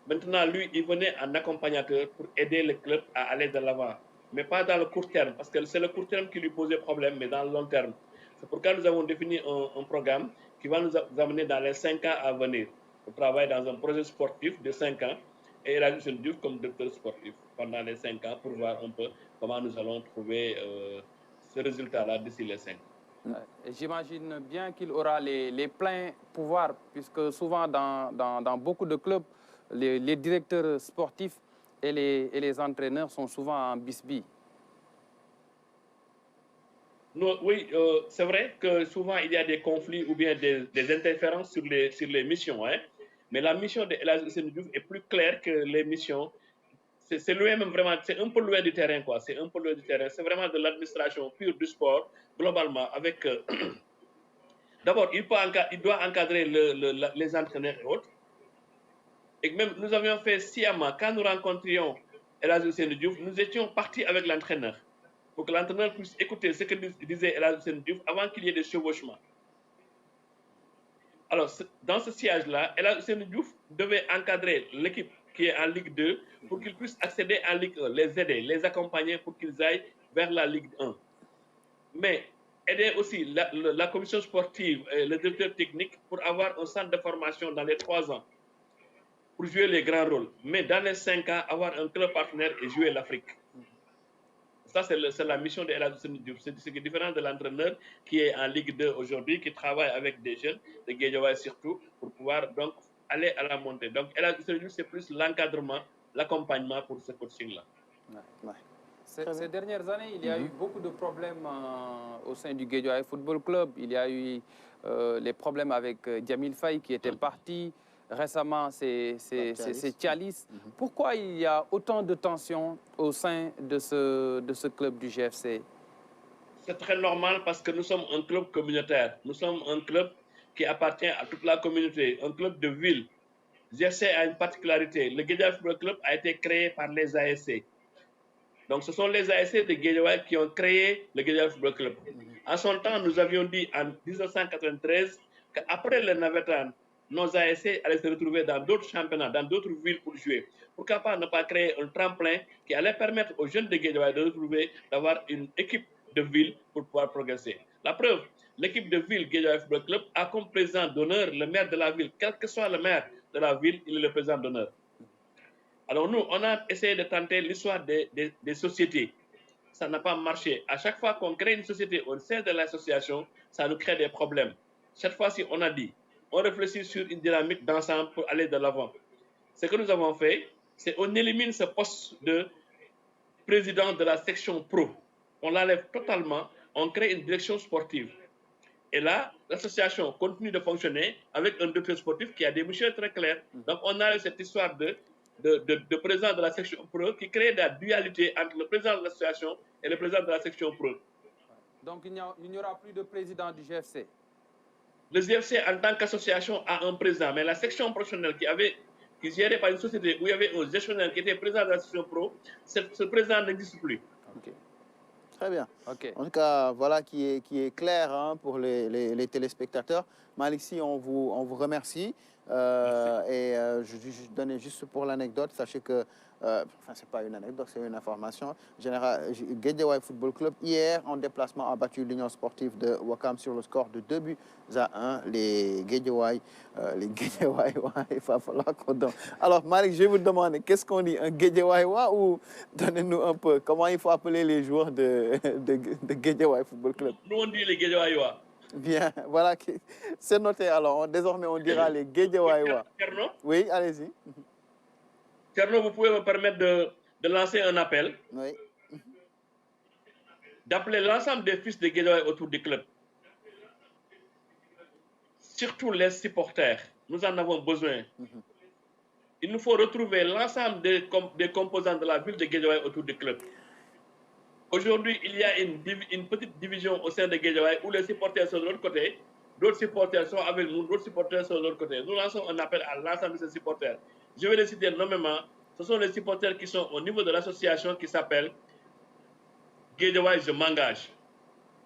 Maintenant, lui, il venait en accompagnateur pour aider le club à aller de l'avant. Mais pas dans le court terme, parce que c'est le court terme qui lui posait problème, mais dans le long terme. C'est pourquoi nous avons défini un programme qui va nous amener dans les 5 ans à venir. On travaille dans un projet sportif de 5 ans et El Hadji Ousseynou Diouf comme directeur sportif pendant les 5 ans pour voir un peu comment nous allons trouver ce résultat-là d'ici les 5 ans. J'imagine bien qu'il aura les pleins pouvoirs, puisque souvent dans beaucoup de clubs, les directeurs sportifs et les entraîneurs sont souvent en bisbille. Oui, c'est vrai que souvent il y a des conflits ou bien des interférences sur les missions. Hein? Mais la mission de El Hadji Ousseynou Diouf est plus claire que les missions. C'est loin même vraiment, c'est un peu loin du terrain, quoi. C'est un peu loin du terrain. C'est vraiment de l'administration pure du sport, globalement, avec... D'abord, il doit encadrer les entraîneurs et autres. Et même, nous avions fait sciemment, quand nous rencontrions El Hadji Ousseynou Diouf, nous étions partis avec l'entraîneur, pour que l'entraîneur puisse écouter ce que disait El Hadji Ousseynou Diouf avant qu'il y ait des chevauchements. Alors, dans ce siège-là, El Hadji Ousseynou Diouf devait encadrer l'équipe qui est en Ligue 2 pour qu'ils puissent accéder en Ligue 1, les aider, les accompagner pour qu'ils aillent vers la Ligue 1. Mais aider aussi la commission sportive et le directeur technique pour avoir un centre de formation dans les 3 ans, pour jouer les grands rôles. Mais dans les 5 ans, avoir un club partenaire et jouer l'Afrique. Ça, c'est la mission de El Hadji Ousseynou Diouf. C'est ce qui est différent de l'entraîneur qui est en Ligue 2 aujourd'hui, qui travaille avec des jeunes, de Guédiawaye surtout, pour pouvoir donc aller à la montée. Donc, El Hadji Ousseynou Diouf, c'est plus l'encadrement, l'accompagnement pour ce coaching-là. Ces dernières années, il y a eu beaucoup de problèmes au sein du Guédiawaye Football Club. Il y a eu les problèmes avec Djamil Faye qui était parti. Récemment, c'est Thialis. Pourquoi il y a autant de tensions au sein de ce club du GFC? C'est très normal parce que nous sommes un club communautaire. Nous sommes un club qui appartient à toute la communauté, un club de ville. GFC a une particularité. Le Guédiawaye Football Club a été créé par les ASC. Donc, ce sont les ASC de Guédiawaye qui ont créé le Guédiawaye Football Club. En son temps, nous avions dit en 1993 qu'après le Navetan, nos ASC allaient se retrouver dans d'autres championnats, dans d'autres villes pour jouer. Pourquoi pas ne pas créer un tremplin qui allait permettre aux jeunes de Guédiawaye de retrouver, d'avoir une équipe de ville pour pouvoir progresser. La preuve, l'équipe de ville Guédiawaye Football Club a comme président d'honneur le maire de la ville. Quel que soit le maire de la ville, il est le président d'honneur. Alors nous, on a essayé de tenter l'histoire des sociétés. Ça n'a pas marché. À chaque fois qu'on crée une société au sein de l'association, ça nous crée des problèmes. Cette fois-ci, on a dit, on réfléchit sur une dynamique d'ensemble pour aller de l'avant. Ce que nous avons fait, c'est on élimine ce poste de président de la section pro. On l'enlève totalement, on crée une direction sportive. Et là, l'association continue de fonctionner avec un directeur sportif qui a des missions très claires. Donc, on a cette histoire de président de la section pro qui crée la dualité entre le président de l'association et le président de la section pro. Donc, il n'y aura plus de président du GFC. Le GFC, en tant qu'association, a un président, mais la section professionnelle qui est gérée par une société où il y avait un gestionnaire qui était président de la section pro, ce président n'existe plus. Okay. Très bien. Okay. En tout cas, voilà qui est clair hein, pour les téléspectateurs. Malick Sy, on vous remercie. Je donnais juste pour l'anecdote, sachez que, enfin c'est pas une anecdote, c'est une information. Guédiawaye Football Club, hier, en déplacement, a battu l'Union sportive de Ouakam sur le score de 2-1. Les Guédiawaye, il va falloir qu'on donne. Alors Malick, je vais vous demander, qu'est-ce qu'on dit, un Guédiawayois ou donnez-nous un peu, comment il faut appeler les joueurs de Guédiawaye Football Club? Nous on dit les Guédiawayois. Bien, voilà, c'est noté. Alors, désormais, on dira les Guédiawayois. Oui, allez-y. Tierno, vous pouvez me permettre de lancer un appel. Oui. D'appeler l'ensemble des fils de Guédiawaye autour du club. Surtout les supporters. Nous en avons besoin. Il nous faut retrouver l'ensemble des composants de la ville de Guédiawaye autour du club. Aujourd'hui, il y a une petite division au sein de Guédiawaye où les supporters sont de l'autre côté, d'autres supporters sont avec nous, d'autres supporters sont de l'autre côté. Nous lançons un appel à l'ensemble de ces supporters. Je vais les citer nommément. Ce sont les supporters qui sont au niveau de l'association qui s'appelle Guédiawaye, je m'engage.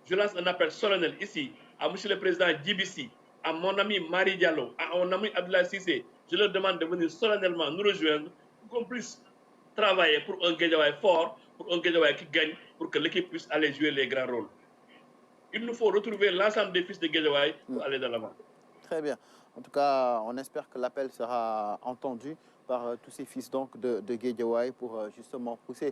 Je lance un appel solennel ici à M. le Président Djibissi, à mon ami Marie Diallo, à mon ami Abdoulaye Cissé. Je leur demande de venir solennellement nous rejoindre pour qu'on puisse travailler pour un Guédiawaye fort, pour un Guédiawaye qui gagne, pour que l'équipe puisse aller jouer les grands rôles. Il nous faut retrouver l'ensemble des fils de Guédiawaye pour aller de l'avant. Très bien. En tout cas, on espère que l'appel sera entendu par tous ces fils donc de Guédiawaye pour justement pousser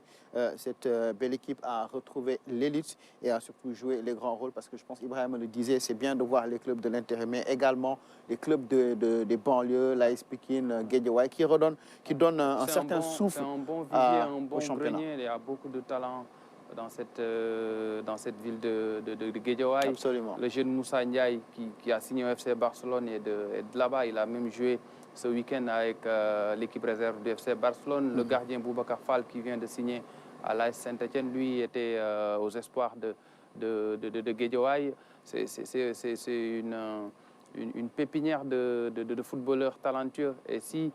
cette belle équipe à retrouver l'élite et à surtout jouer les grands rôles, parce que je pense Ibrahim le disait, c'est bien de voir les clubs de l'intérieur, mais également les clubs des banlieues, l'AS Pikine, Guédiawaye, qui donnent un certain souffle. C'est un bon vivier, un bon grenier, il y a beaucoup de talent dans cette ville de Guédiawaye. Absolument. Le jeune Moussa Ndiaye qui a signé au FC Barcelone et de là-bas, il a même joué ce week-end avec l'équipe réserve du FC Barcelone. Le gardien Boubacar Fall qui vient de signer à l'AS Saint-Etienne, lui était aux espoirs de Guédiawaye. C'est une pépinière de footballeurs talentueux. Et si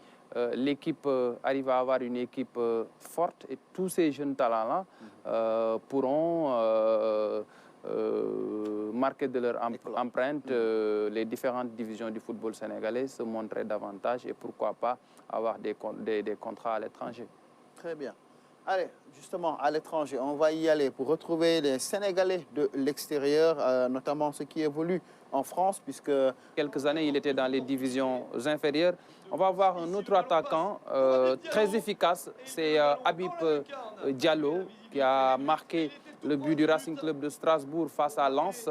l'équipe arrive à avoir une équipe forte, et tous ces jeunes talents-là pourront marquer de leur empreinte les différentes divisions du football sénégalais, se montrer davantage et pourquoi pas avoir des contrats à l'étranger. Très bien. Allez, justement, à l'étranger, on va y aller pour retrouver les Sénégalais de l'extérieur, notamment ceux qui évoluent en France, puisque... Quelques années, il était dans les divisions inférieures. On va voir un autre attaquant très efficace, c'est Habib Diallo, qui a marqué le but du Racing Club de Strasbourg face à Lens,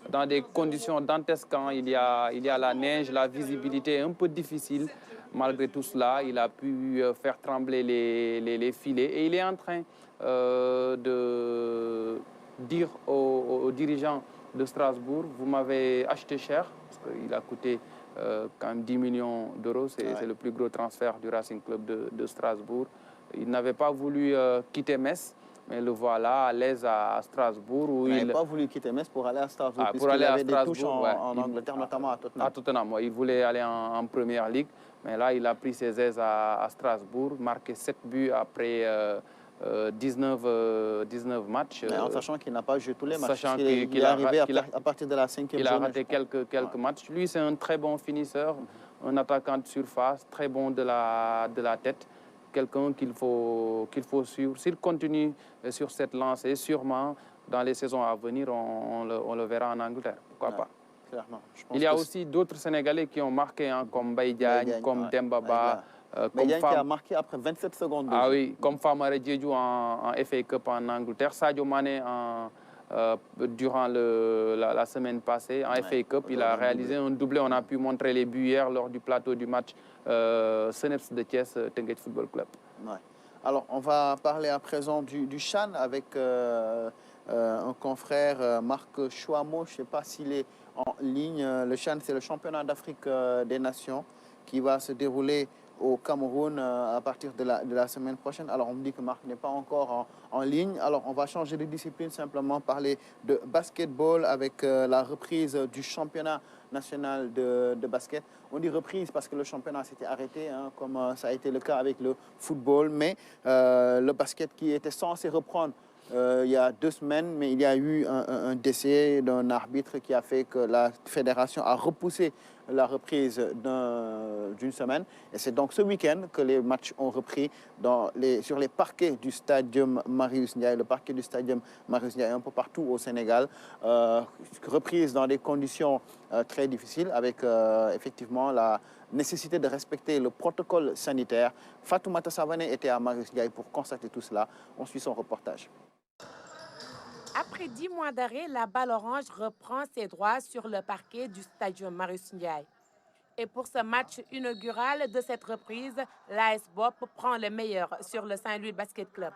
dans des conditions dantesques. Il y a la neige, la visibilité est un peu difficile. Malgré tout cela, il a pu faire trembler les filets et il est en train de dire aux dirigeants de Strasbourg, vous m'avez acheté cher, parce qu'il a coûté quand même 10 millions d'euros, c'est le plus gros transfert du Racing Club de Strasbourg. Il n'avait pas voulu quitter Metz, mais le voilà à l'aise à Strasbourg. Où il n'avait pas voulu quitter Metz pour aller à Strasbourg, pour aller à avait Strasbourg, des touches en Angleterre, notamment à Tottenham. À Tottenham, il voulait aller en Première Ligue, mais là, il a pris ses aises à Strasbourg, marqué 7 buts après 19 matchs. Mais en sachant qu'il n'a pas joué tous les matchs, sachant qu'il est arrivé à partir de la 5e journée. Il a raté quelques matchs. Lui, c'est un très bon finisseur, un attaquant de surface, très bon de la tête, quelqu'un qu'il faut suivre. S'il continue sur cette lancée, sûrement, dans les saisons à venir, on le verra en Angleterre. Pourquoi pas? Clairement. Il y a aussi d'autres Sénégalais qui ont marqué, hein, comme Mbaye Diagne, comme Demba Ba. Mbaye Diagne qui a marqué après 27 secondes. Ah oui, comme Famara Diédhiou en FA Cup en Angleterre. Sadio Mané durant la semaine passée en FA Cup, il a réalisé un doublé. On a pu montrer les buts hier lors du plateau du match Seneps de Thiès, Teungueth Football Club. Ouais. Alors, on va parler à présent du CHAN avec un confrère, Marc Chouamo. Je ne sais pas s'il est en ligne. Le CHAN, c'est le championnat d'Afrique des Nations qui va se dérouler au Cameroun à partir de la semaine prochaine. Alors, on me dit que Marc n'est pas encore en ligne. Alors, on va changer de discipline, simplement parler de basketball avec la reprise du championnat national de basket. On dit reprise parce que le championnat s'était arrêté, hein, comme ça a été le cas avec le football. Mais le basket qui était censé reprendre il y a 2 semaines, mais il y a eu un décès d'un arbitre qui a fait que la fédération a repoussé la reprise d'une semaine. Et c'est donc ce week-end que les matchs ont repris sur les parquets du stadium Marius Ndiaye, le parquet du stadium Marius Ndiaye, un peu partout au Sénégal. Reprise dans des conditions très difficiles, avec effectivement la nécessité de respecter le protocole sanitaire. Fatoumata Savané était à Marius Ndiaye pour constater tout cela. On suit son reportage. Après 10 mois d'arrêt, la Balle Orange reprend ses droits sur le parquet du stadium Marius Ndiaye. Et pour ce match inaugural de cette reprise, l'AS Bopp prend le meilleur sur le Saint-Louis Basket Club.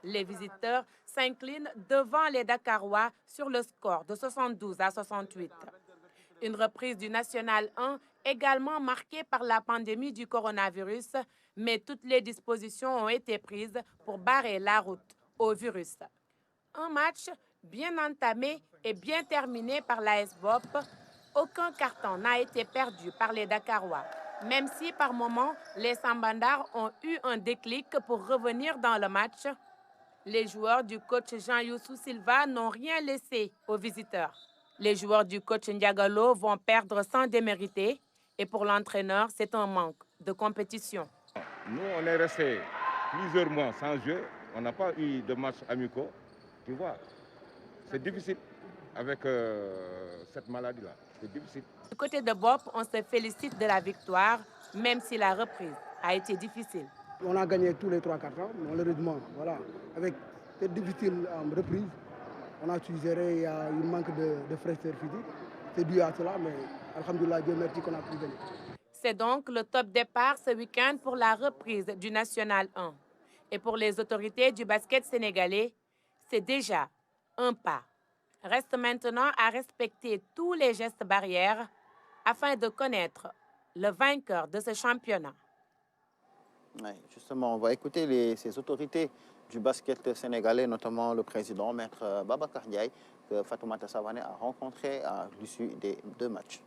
Les visiteurs s'inclinent devant les Dakarois sur le score de 72-68. Une reprise du National 1 également marquée par la pandémie du coronavirus, mais toutes les dispositions ont été prises pour barrer la route au virus. Un match bien entamé et bien terminé par l'AS Bopp. Aucun carton n'a été perdu par les Dakarois, même si par moments, les Sambandars ont eu un déclic pour revenir dans le match. Les joueurs du coach Jean-Youssou Silva n'ont rien laissé aux visiteurs. Les joueurs du coach Ndiagalo vont perdre sans démériter et pour l'entraîneur, c'est un manque de compétition. Nous, on est resté plusieurs mois sans jeu. On n'a pas eu de matchs amicaux. Tu vois, c'est difficile avec cette maladie-là. C'est difficile. Du côté de Bopp, on se félicite de la victoire, même si la reprise a été difficile. On a gagné tous les 3 quarts temps, malheureusement. Voilà. Avec cette difficile reprise, on a su gérer un manque de fraîcheur physique. C'est dû à cela, mais alhamdoulilah, Dieu merci qu'on a pu gagner. C'est donc le top départ ce week-end pour la reprise du National 1. Et pour les autorités du basket sénégalais, c'est déjà un pas. Reste maintenant à respecter tous les gestes barrières afin de connaître le vainqueur de ce championnat. Oui, justement, on va écouter ces autorités du basket sénégalais, notamment le président, Maître Babacar Ndiaye, que Fatoumata Savané a rencontré à l'issue des 2 matchs.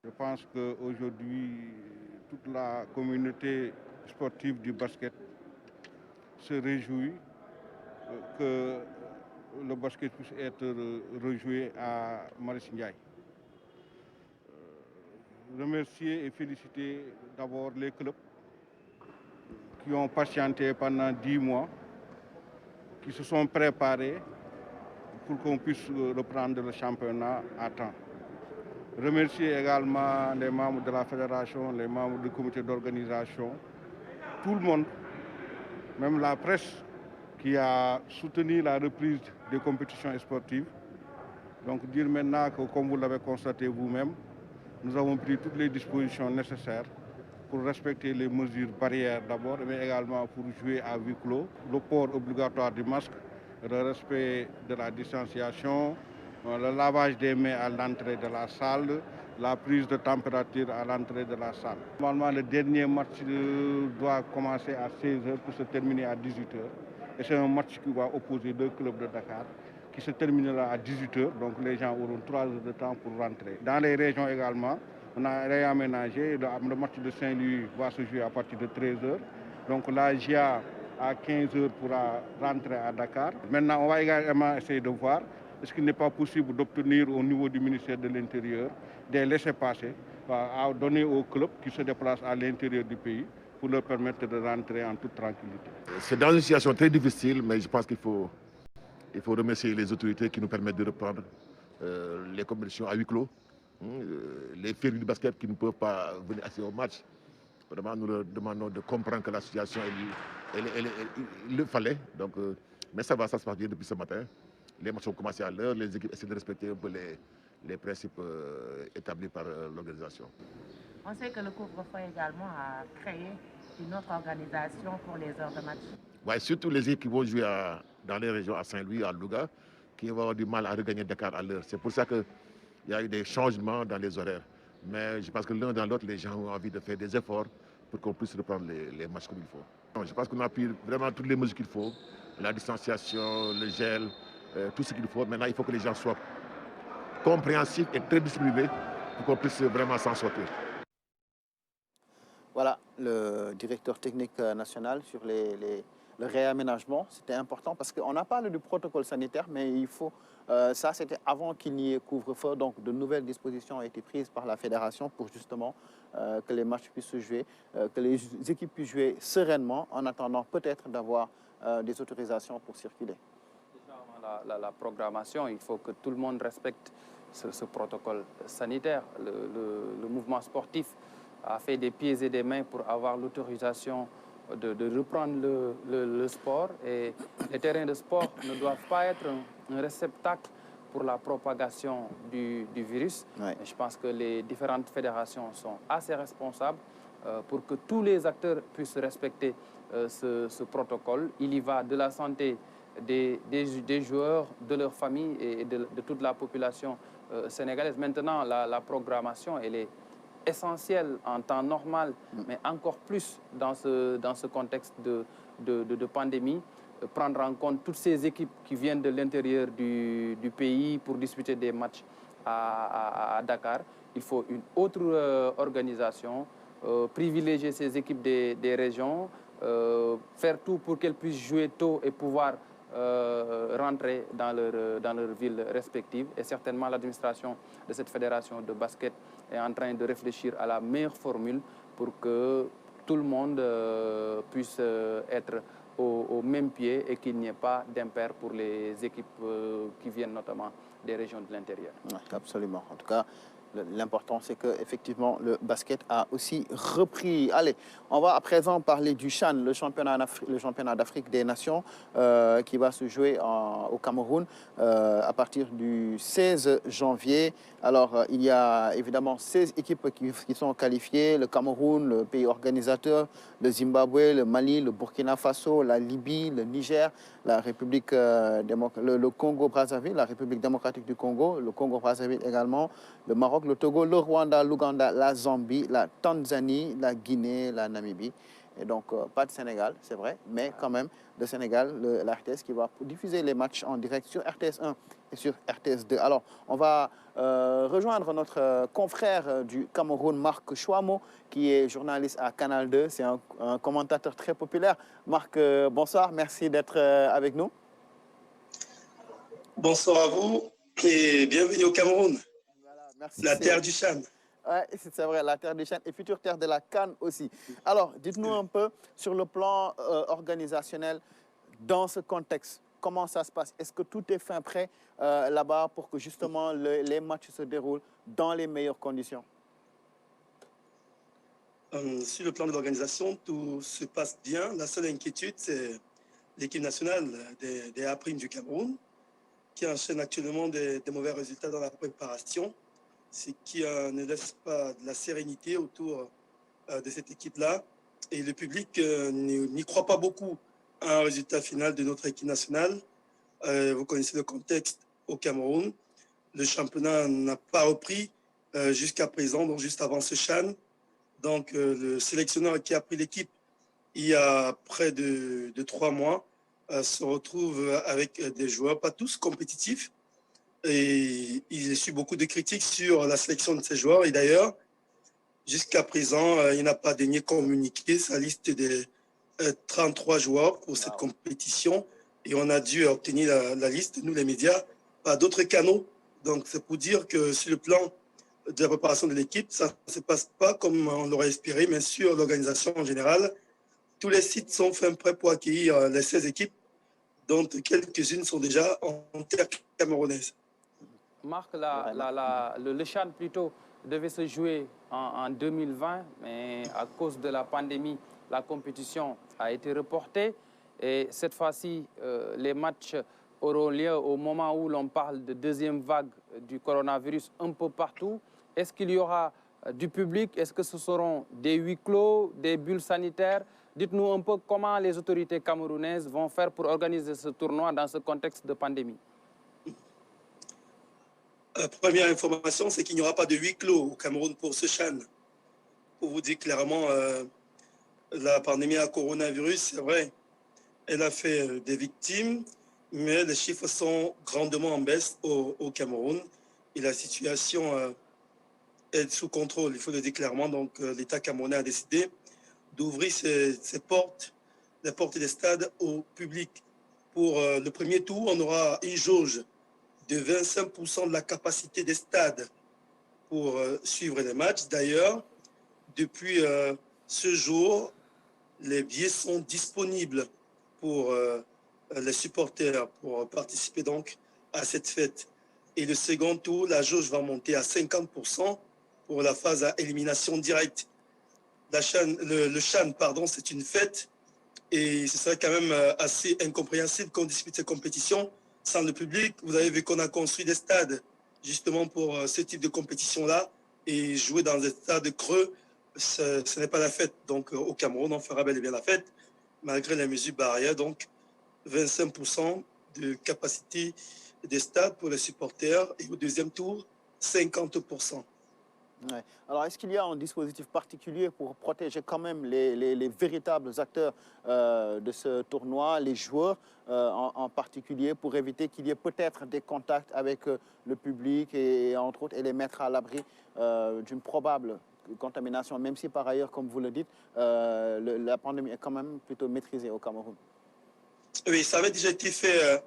Je pense qu'aujourd'hui, toute la communauté sportive du basket se réjouit que le basket puisse être rejoué à Marius Ndiaye. Remercier et féliciter d'abord les clubs qui ont patienté pendant 10 mois, qui se sont préparés pour qu'on puisse reprendre le championnat à temps. Remercier également les membres de la fédération, les membres du comité d'organisation, tout le monde, même la presse, qui a soutenu la reprise des compétitions sportives. Donc dire maintenant que, comme vous l'avez constaté vous-même, nous avons pris toutes les dispositions nécessaires pour respecter les mesures barrières d'abord, mais également pour jouer à huis clos, le port obligatoire du masque, le respect de la distanciation, le lavage des mains à l'entrée de la salle, la prise de température à l'entrée de la salle. Normalement, le dernier match doit commencer à 16h pour se terminer à 18h. Et c'est un match qui va opposer 2 clubs de Dakar qui se terminera à 18h. Donc les gens auront 3 heures de temps pour rentrer. Dans les régions également, on a réaménagé. Le match de Saint-Louis va se jouer à partir de 13h. Donc la GIA à 15h pourra rentrer à Dakar. Maintenant, on va également essayer de voir est-ce qu'il n'est pas possible d'obtenir au niveau du ministère de l'Intérieur des laissez-passer à donner aux clubs qui se déplacent à l'intérieur du pays pour leur permettre de rentrer en toute tranquillité. C'est dans une situation très difficile, mais je pense qu'il faut remercier les autorités qui nous permettent de reprendre les compétitions à huis clos. Les férus du basket qui ne peuvent pas venir assister au match. Vraiment, nous leur demandons de comprendre que la situation, il le fallait. Donc, mais ça va, ça se passe bien depuis ce matin. Les matchs ont commencé à l'heure, les équipes essaient de respecter un peu les principes établis par l'organisation. On sait que le couvre-feu également a créé une autre organisation pour les heures de match. Ouais, surtout les équipes qui vont jouer dans les régions à Saint-Louis, à Louga, qui vont avoir du mal à regagner Dakar à l'heure. C'est pour ça qu'il y a eu des changements dans les horaires. Mais je pense que l'un dans l'autre, les gens ont envie de faire des efforts pour qu'on puisse reprendre les matchs comme il faut. Je pense qu'on a pris vraiment toutes les mesures qu'il faut, la distanciation, le gel, tout ce qu'il faut. Maintenant, il faut que les gens soient compréhensifs et très disciplinés pour qu'on puisse vraiment s'en sortir. Voilà, le directeur technique national sur le réaménagement, c'était important parce qu'on a parlé du protocole sanitaire, mais il faut, ça c'était avant qu'il n'y ait couvre-feu, donc de nouvelles dispositions ont été prises par la fédération pour justement que les matchs puissent se jouer, que les équipes puissent jouer sereinement en attendant peut-être d'avoir des autorisations pour circuler. La programmation, il faut que tout le monde respecte ce protocole sanitaire. Le mouvement sportif a fait des pieds et des mains pour avoir l'autorisation de reprendre le sport. Et les terrains de sport ne doivent pas être un réceptacle pour la propagation du virus. Ouais. Je pense que les différentes fédérations sont assez responsables pour que tous les acteurs puissent respecter ce protocole. Il y va de la santé des joueurs, de leurs familles et de toute la population sénégalaise. Maintenant, la programmation, elle est essentielle en temps normal, mais encore plus dans ce contexte de pandémie. Prendre en compte toutes ces équipes qui viennent de l'intérieur du pays pour disputer des matchs à Dakar. Il faut une autre organisation, privilégier ces équipes des régions, faire tout pour qu'elles puissent jouer tôt et pouvoir rentrer dans leur ville respective. Et certainement, l'administration de cette fédération de basket est en train de réfléchir à la meilleure formule pour que tout le monde puisse être au même pied et qu'il n'y ait pas d'impair pour les équipes qui viennent notamment des régions de l'intérieur. Ouais, absolument. En tout cas, l'important, c'est qu'effectivement, le basket a aussi repris. Allez, on va à présent parler du CHAN, le championnat d'Afrique des Nations, qui va se jouer au Cameroun à partir du 16 janvier. Alors, il y a évidemment 16 équipes qui sont qualifiées. Le Cameroun, le pays organisateur, le Zimbabwe, le Mali, le Burkina Faso, la Libye, le Niger, la République, le Congo-Brazzaville, la République démocratique du Congo, le Congo-Brazzaville également, le Maroc, le Togo, le Rwanda, l'Ouganda, la Zambie, la Tanzanie, la Guinée, la Namibie. Et donc, pas de Sénégal, c'est vrai, mais quand même, le Sénégal, la RTS qui va diffuser les matchs en direct sur RTS 1 et sur RTS 2. Alors, on va rejoindre notre confrère du Cameroun, Marc Chouamo, qui est journaliste à Canal 2. C'est un commentateur très populaire. Marc, bonsoir, merci d'être avec nous. Bonsoir à vous et bienvenue au Cameroun, voilà, merci, la terre du CHAN. Oui, c'est vrai, la terre du CHAN et future terre de la CAN aussi. Alors, dites-nous un peu sur le plan organisationnel, dans ce contexte, comment ça se passe? Est-ce que tout est fin prêt là-bas pour que justement les matchs se déroulent dans les meilleures conditions? Sur le plan de l'organisation, tout se passe bien. La seule inquiétude, c'est l'équipe nationale des A' du Cameroun, qui enchaîne actuellement des mauvais résultats dans la préparation, ce qui ne laisse pas de la sérénité autour de cette équipe-là. Et le public n'y croit pas beaucoup à un résultat final de notre équipe nationale. Vous connaissez le contexte au Cameroun. Le championnat n'a pas repris jusqu'à présent, donc juste avant ce CHAN. Donc le sélectionneur qui a pris l'équipe il y a près de 3 mois se retrouve avec des joueurs, pas tous compétitifs. Et il a reçu beaucoup de critiques sur la sélection de ces joueurs. Et d'ailleurs, jusqu'à présent, il n'a pas daigné communiquer sa liste des 33 joueurs pour cette compétition. Et on a dû obtenir la liste, nous les médias, par d'autres canaux. Donc c'est pour dire que sur le plan de la préparation de l'équipe. Ça ne se passe pas comme on l'aurait espéré, mais sur l'organisation en général. Tous les sites sont faits prêts pour accueillir les 16 équipes, dont quelques-unes sont déjà en terre camerounaise. Marc, le CHAN plutôt devait se jouer en 2020, mais à cause de la pandémie, la compétition a été reportée. Et cette fois-ci, les matchs auront lieu au moment où l'on parle de deuxième vague du coronavirus un peu partout. Est-ce qu'il y aura du public? Est-ce que ce seront des huis clos, des bulles sanitaires? Dites-nous un peu comment les autorités camerounaises vont faire pour organiser ce tournoi dans ce contexte de pandémie. La première information, c'est qu'il n'y aura pas de huis clos au Cameroun pour ce CHAN. Pour vous dire clairement, la pandémie à coronavirus, c'est vrai, elle a fait des victimes, mais les chiffres sont grandement en baisse au Cameroun et la situation est sous contrôle, il faut le dire clairement. Donc l'État camerounais a décidé d'ouvrir ses portes, les portes des stades au public. Pour le premier tour, on aura une jauge de 25% de la capacité des stades pour suivre les matchs. D'ailleurs, depuis ce jour, les billets sont disponibles pour les supporters pour participer donc à cette fête. Et le second tour, la jauge va monter à 50% pour la phase à élimination directe. Le CHAN, pardon, c'est une fête et ce serait quand même assez incompréhensible qu'on dispute ces compétitions sans le public. Vous avez vu qu'on a construit des stades justement pour ce type de compétition-là et jouer dans des stades creux, ce n'est pas la fête. Donc au Cameroun, on fera bel et bien la fête malgré les mesures barrières. Donc 25% de capacité des stades pour les supporters et au deuxième tour, 50%. Ouais. Alors, est-ce qu'il y a un dispositif particulier pour protéger quand même les véritables acteurs de ce tournoi, les joueurs en particulier, pour éviter qu'il y ait peut-être des contacts avec le public et entre autres, et les mettre à l'abri d'une probable contamination, même si par ailleurs, comme vous le dites, la pandémie est quand même plutôt maîtrisée au Cameroun? Oui, ça avait déjà été fait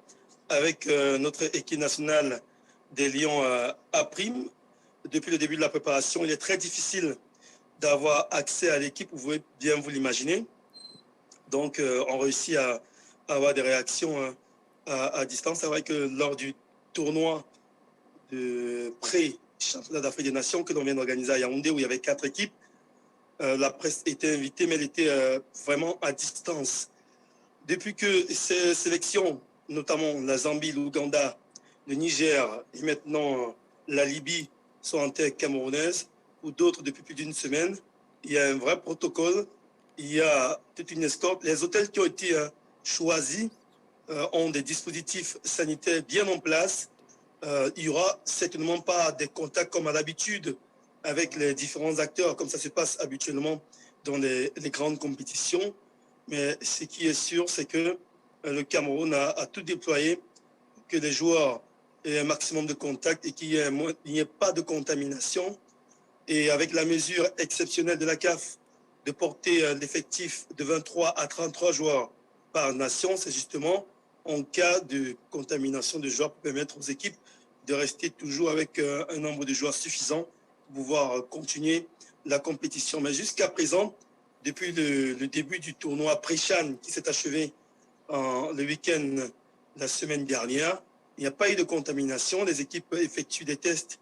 avec notre équipe nationale des Lions à prime. Depuis le début de la préparation, il est très difficile d'avoir accès à l'équipe, vous pouvez bien vous l'imaginer. Donc, on réussit à avoir des réactions à distance. C'est vrai que lors du tournoi de pré-championnat d'Afrique des Nations que l'on vient d'organiser à Yaoundé, où il y avait 4 équipes, la presse était invitée, mais elle était vraiment à distance. Depuis que ces sélections, notamment la Zambie, l'Ouganda, le Niger et maintenant la Libye, sont en terre camerounaise, ou d'autres depuis plus d'une semaine, il y a un vrai protocole, il y a toute une escorte. Les hôtels qui ont été choisis ont des dispositifs sanitaires bien en place. Il n'y aura certainement pas des contacts comme à l'habitude avec les différents acteurs, comme ça se passe habituellement dans les grandes compétitions. Mais ce qui est sûr, c'est que le Cameroun a tout déployé pour que les joueurs aient un maximum de contacts et qu'il n'y ait pas de contamination. Et avec la mesure exceptionnelle de la CAF de porter l'effectif de 23 à 33 joueurs par nation, c'est justement en cas de contamination de joueurs pour permettre aux équipes de rester toujours avec un nombre de joueurs suffisant pour pouvoir continuer la compétition. Mais jusqu'à présent, depuis le début du tournoi pré-CHAN qui s'est achevé le week-end la semaine dernière, il n'y a pas eu de contamination. Les équipes effectuent des tests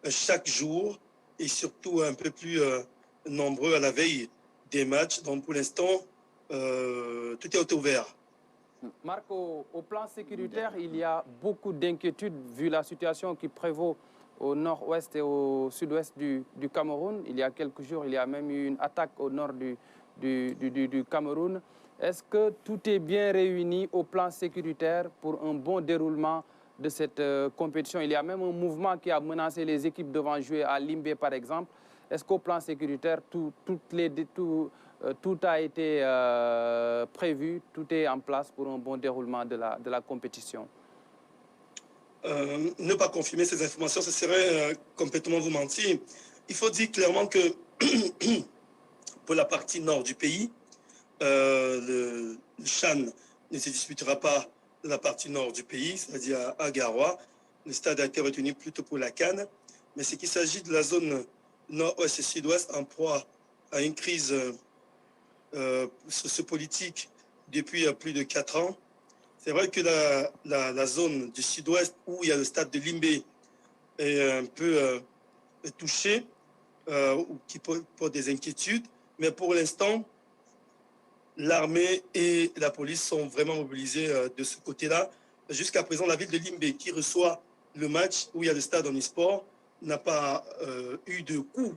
chaque jour et surtout un peu plus nombreux à la veille des matchs. Donc pour l'instant, tout est ouvert. Marco, au plan sécuritaire, il y a beaucoup d'inquiétudes vu la situation qui prévaut au nord-ouest et au sud-ouest du Cameroun. Il y a quelques jours, il y a même eu une attaque au nord du Cameroun. Est-ce que tout est bien réuni au plan sécuritaire pour un bon déroulement de cette compétition? Il y a même un mouvement qui a menacé les équipes devant jouer à Limbé, par exemple. Est-ce qu'au plan sécuritaire, tout a été prévu, tout est en place pour un bon déroulement de la compétition? Ne pas confirmer ces informations, ce serait complètement vous mentir. Il faut dire clairement que pour la partie nord du pays, le CHAN ne se disputera pas de la partie nord du pays, c'est-à-dire à Garoua. Le stade a été retenu plutôt pour la CAN. mais c'est qu'il s'agit de la zone nord-ouest et sud-ouest en proie à une crise sociopolitique depuis plus de 4 ans. C'est vrai que la zone du sud-ouest où il y a le stade de Limbé est un peu touchée, qui pose des inquiétudes, mais pour l'instant, l'armée et la police sont vraiment mobilisés de ce côté-là. Jusqu'à présent, la ville de Limbé, qui reçoit le match où il y a le stade en e-sport, n'a pas eu de coup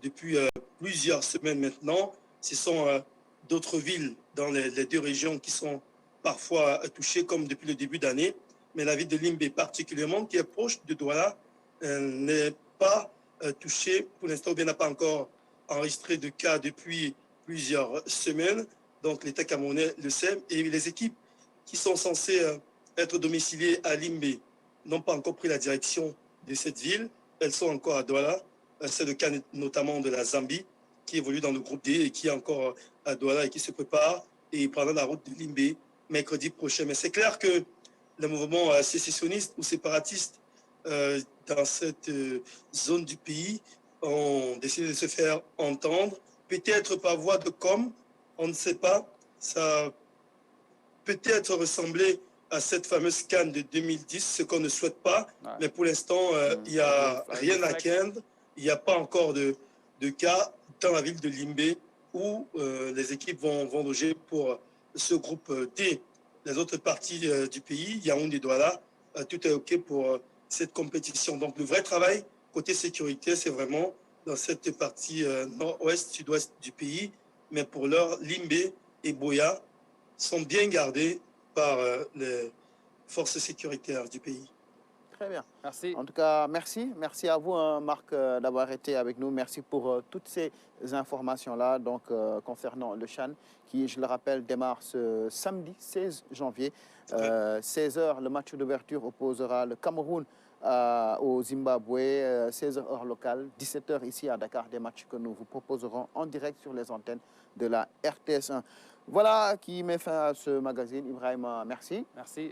depuis plusieurs semaines maintenant. Ce sont d'autres villes dans les deux régions qui sont parfois touchées, comme depuis le début d'année. Mais la ville de Limbé particulièrement, qui est proche de Douala, n'est pas touchée pour l'instant, ou bien n'a pas encore enregistré de cas depuis plusieurs semaines. Donc l'État camerounais le sait. Et les équipes qui sont censées être domiciliées à Limbé n'ont pas encore pris la direction de cette ville. Elles sont encore à Douala. C'est le cas notamment de la Zambie, qui évolue dans le groupe D et qui est encore à Douala et qui se prépare et prendra la route de Limbé mercredi prochain. Mais c'est clair que le mouvement sécessionniste ou séparatiste dans cette zone du pays ont décidé de se faire entendre, peut-être par voie de com', on ne sait pas. Ça peut-être ressembler à cette fameuse CAN de 2010, ce qu'on ne souhaite pas. Ouais. Mais pour l'instant, il n'y a rien à craindre. Il n'y a pas encore de cas dans la ville de Limbé où les équipes vont loger pour ce groupe D. Les autres parties du pays, Yaoundé, Douala, tout est OK pour cette compétition. Donc le vrai travail côté sécurité, c'est vraiment dans cette partie nord-ouest, sud-ouest du pays. Mais pour l'heure, Limbé et Boya sont bien gardés par les forces sécuritaires du pays. Très bien. Merci. En tout cas, merci. Merci à vous, hein, Marc, d'avoir été avec nous. Merci pour toutes ces informations-là donc, concernant le CHAN, qui, je le rappelle, démarre ce samedi 16 janvier. 16h, le match d'ouverture opposera le Cameroun au Zimbabwe, 16h heure locale, 17h ici à Dakar, des matchs que nous vous proposerons en direct sur les antennes de la RTS1. Voilà qui met fin à ce magazine. Ibrahima, merci.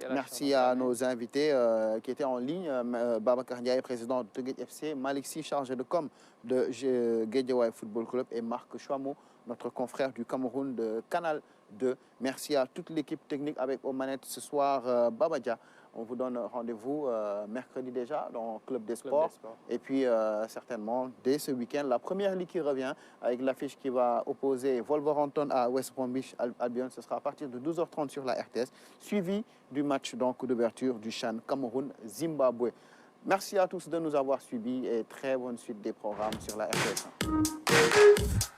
Merci à nos invités qui étaient en ligne. Babacar Ndiaye, président de Teungueth FC, Malick Sy, chargé de com de Guédiawaye Football Club, et Marc Chouamou, notre confrère du Cameroun de Canal 2. Merci à toute l'équipe technique avec aux manettes ce soir, Babadia. On vous donne rendez-vous mercredi déjà dans Club des Sports. Et puis, certainement, dès ce week-end, la première ligue qui revient avec l'affiche qui va opposer Wolverhampton à West Bromwich Albion. Ce sera à partir de 12h30 sur la RTS, suivi du match d'ouverture du CHAN Cameroun-Zimbabwe. Merci à tous de nous avoir suivis et très bonne suite des programmes sur la RTS.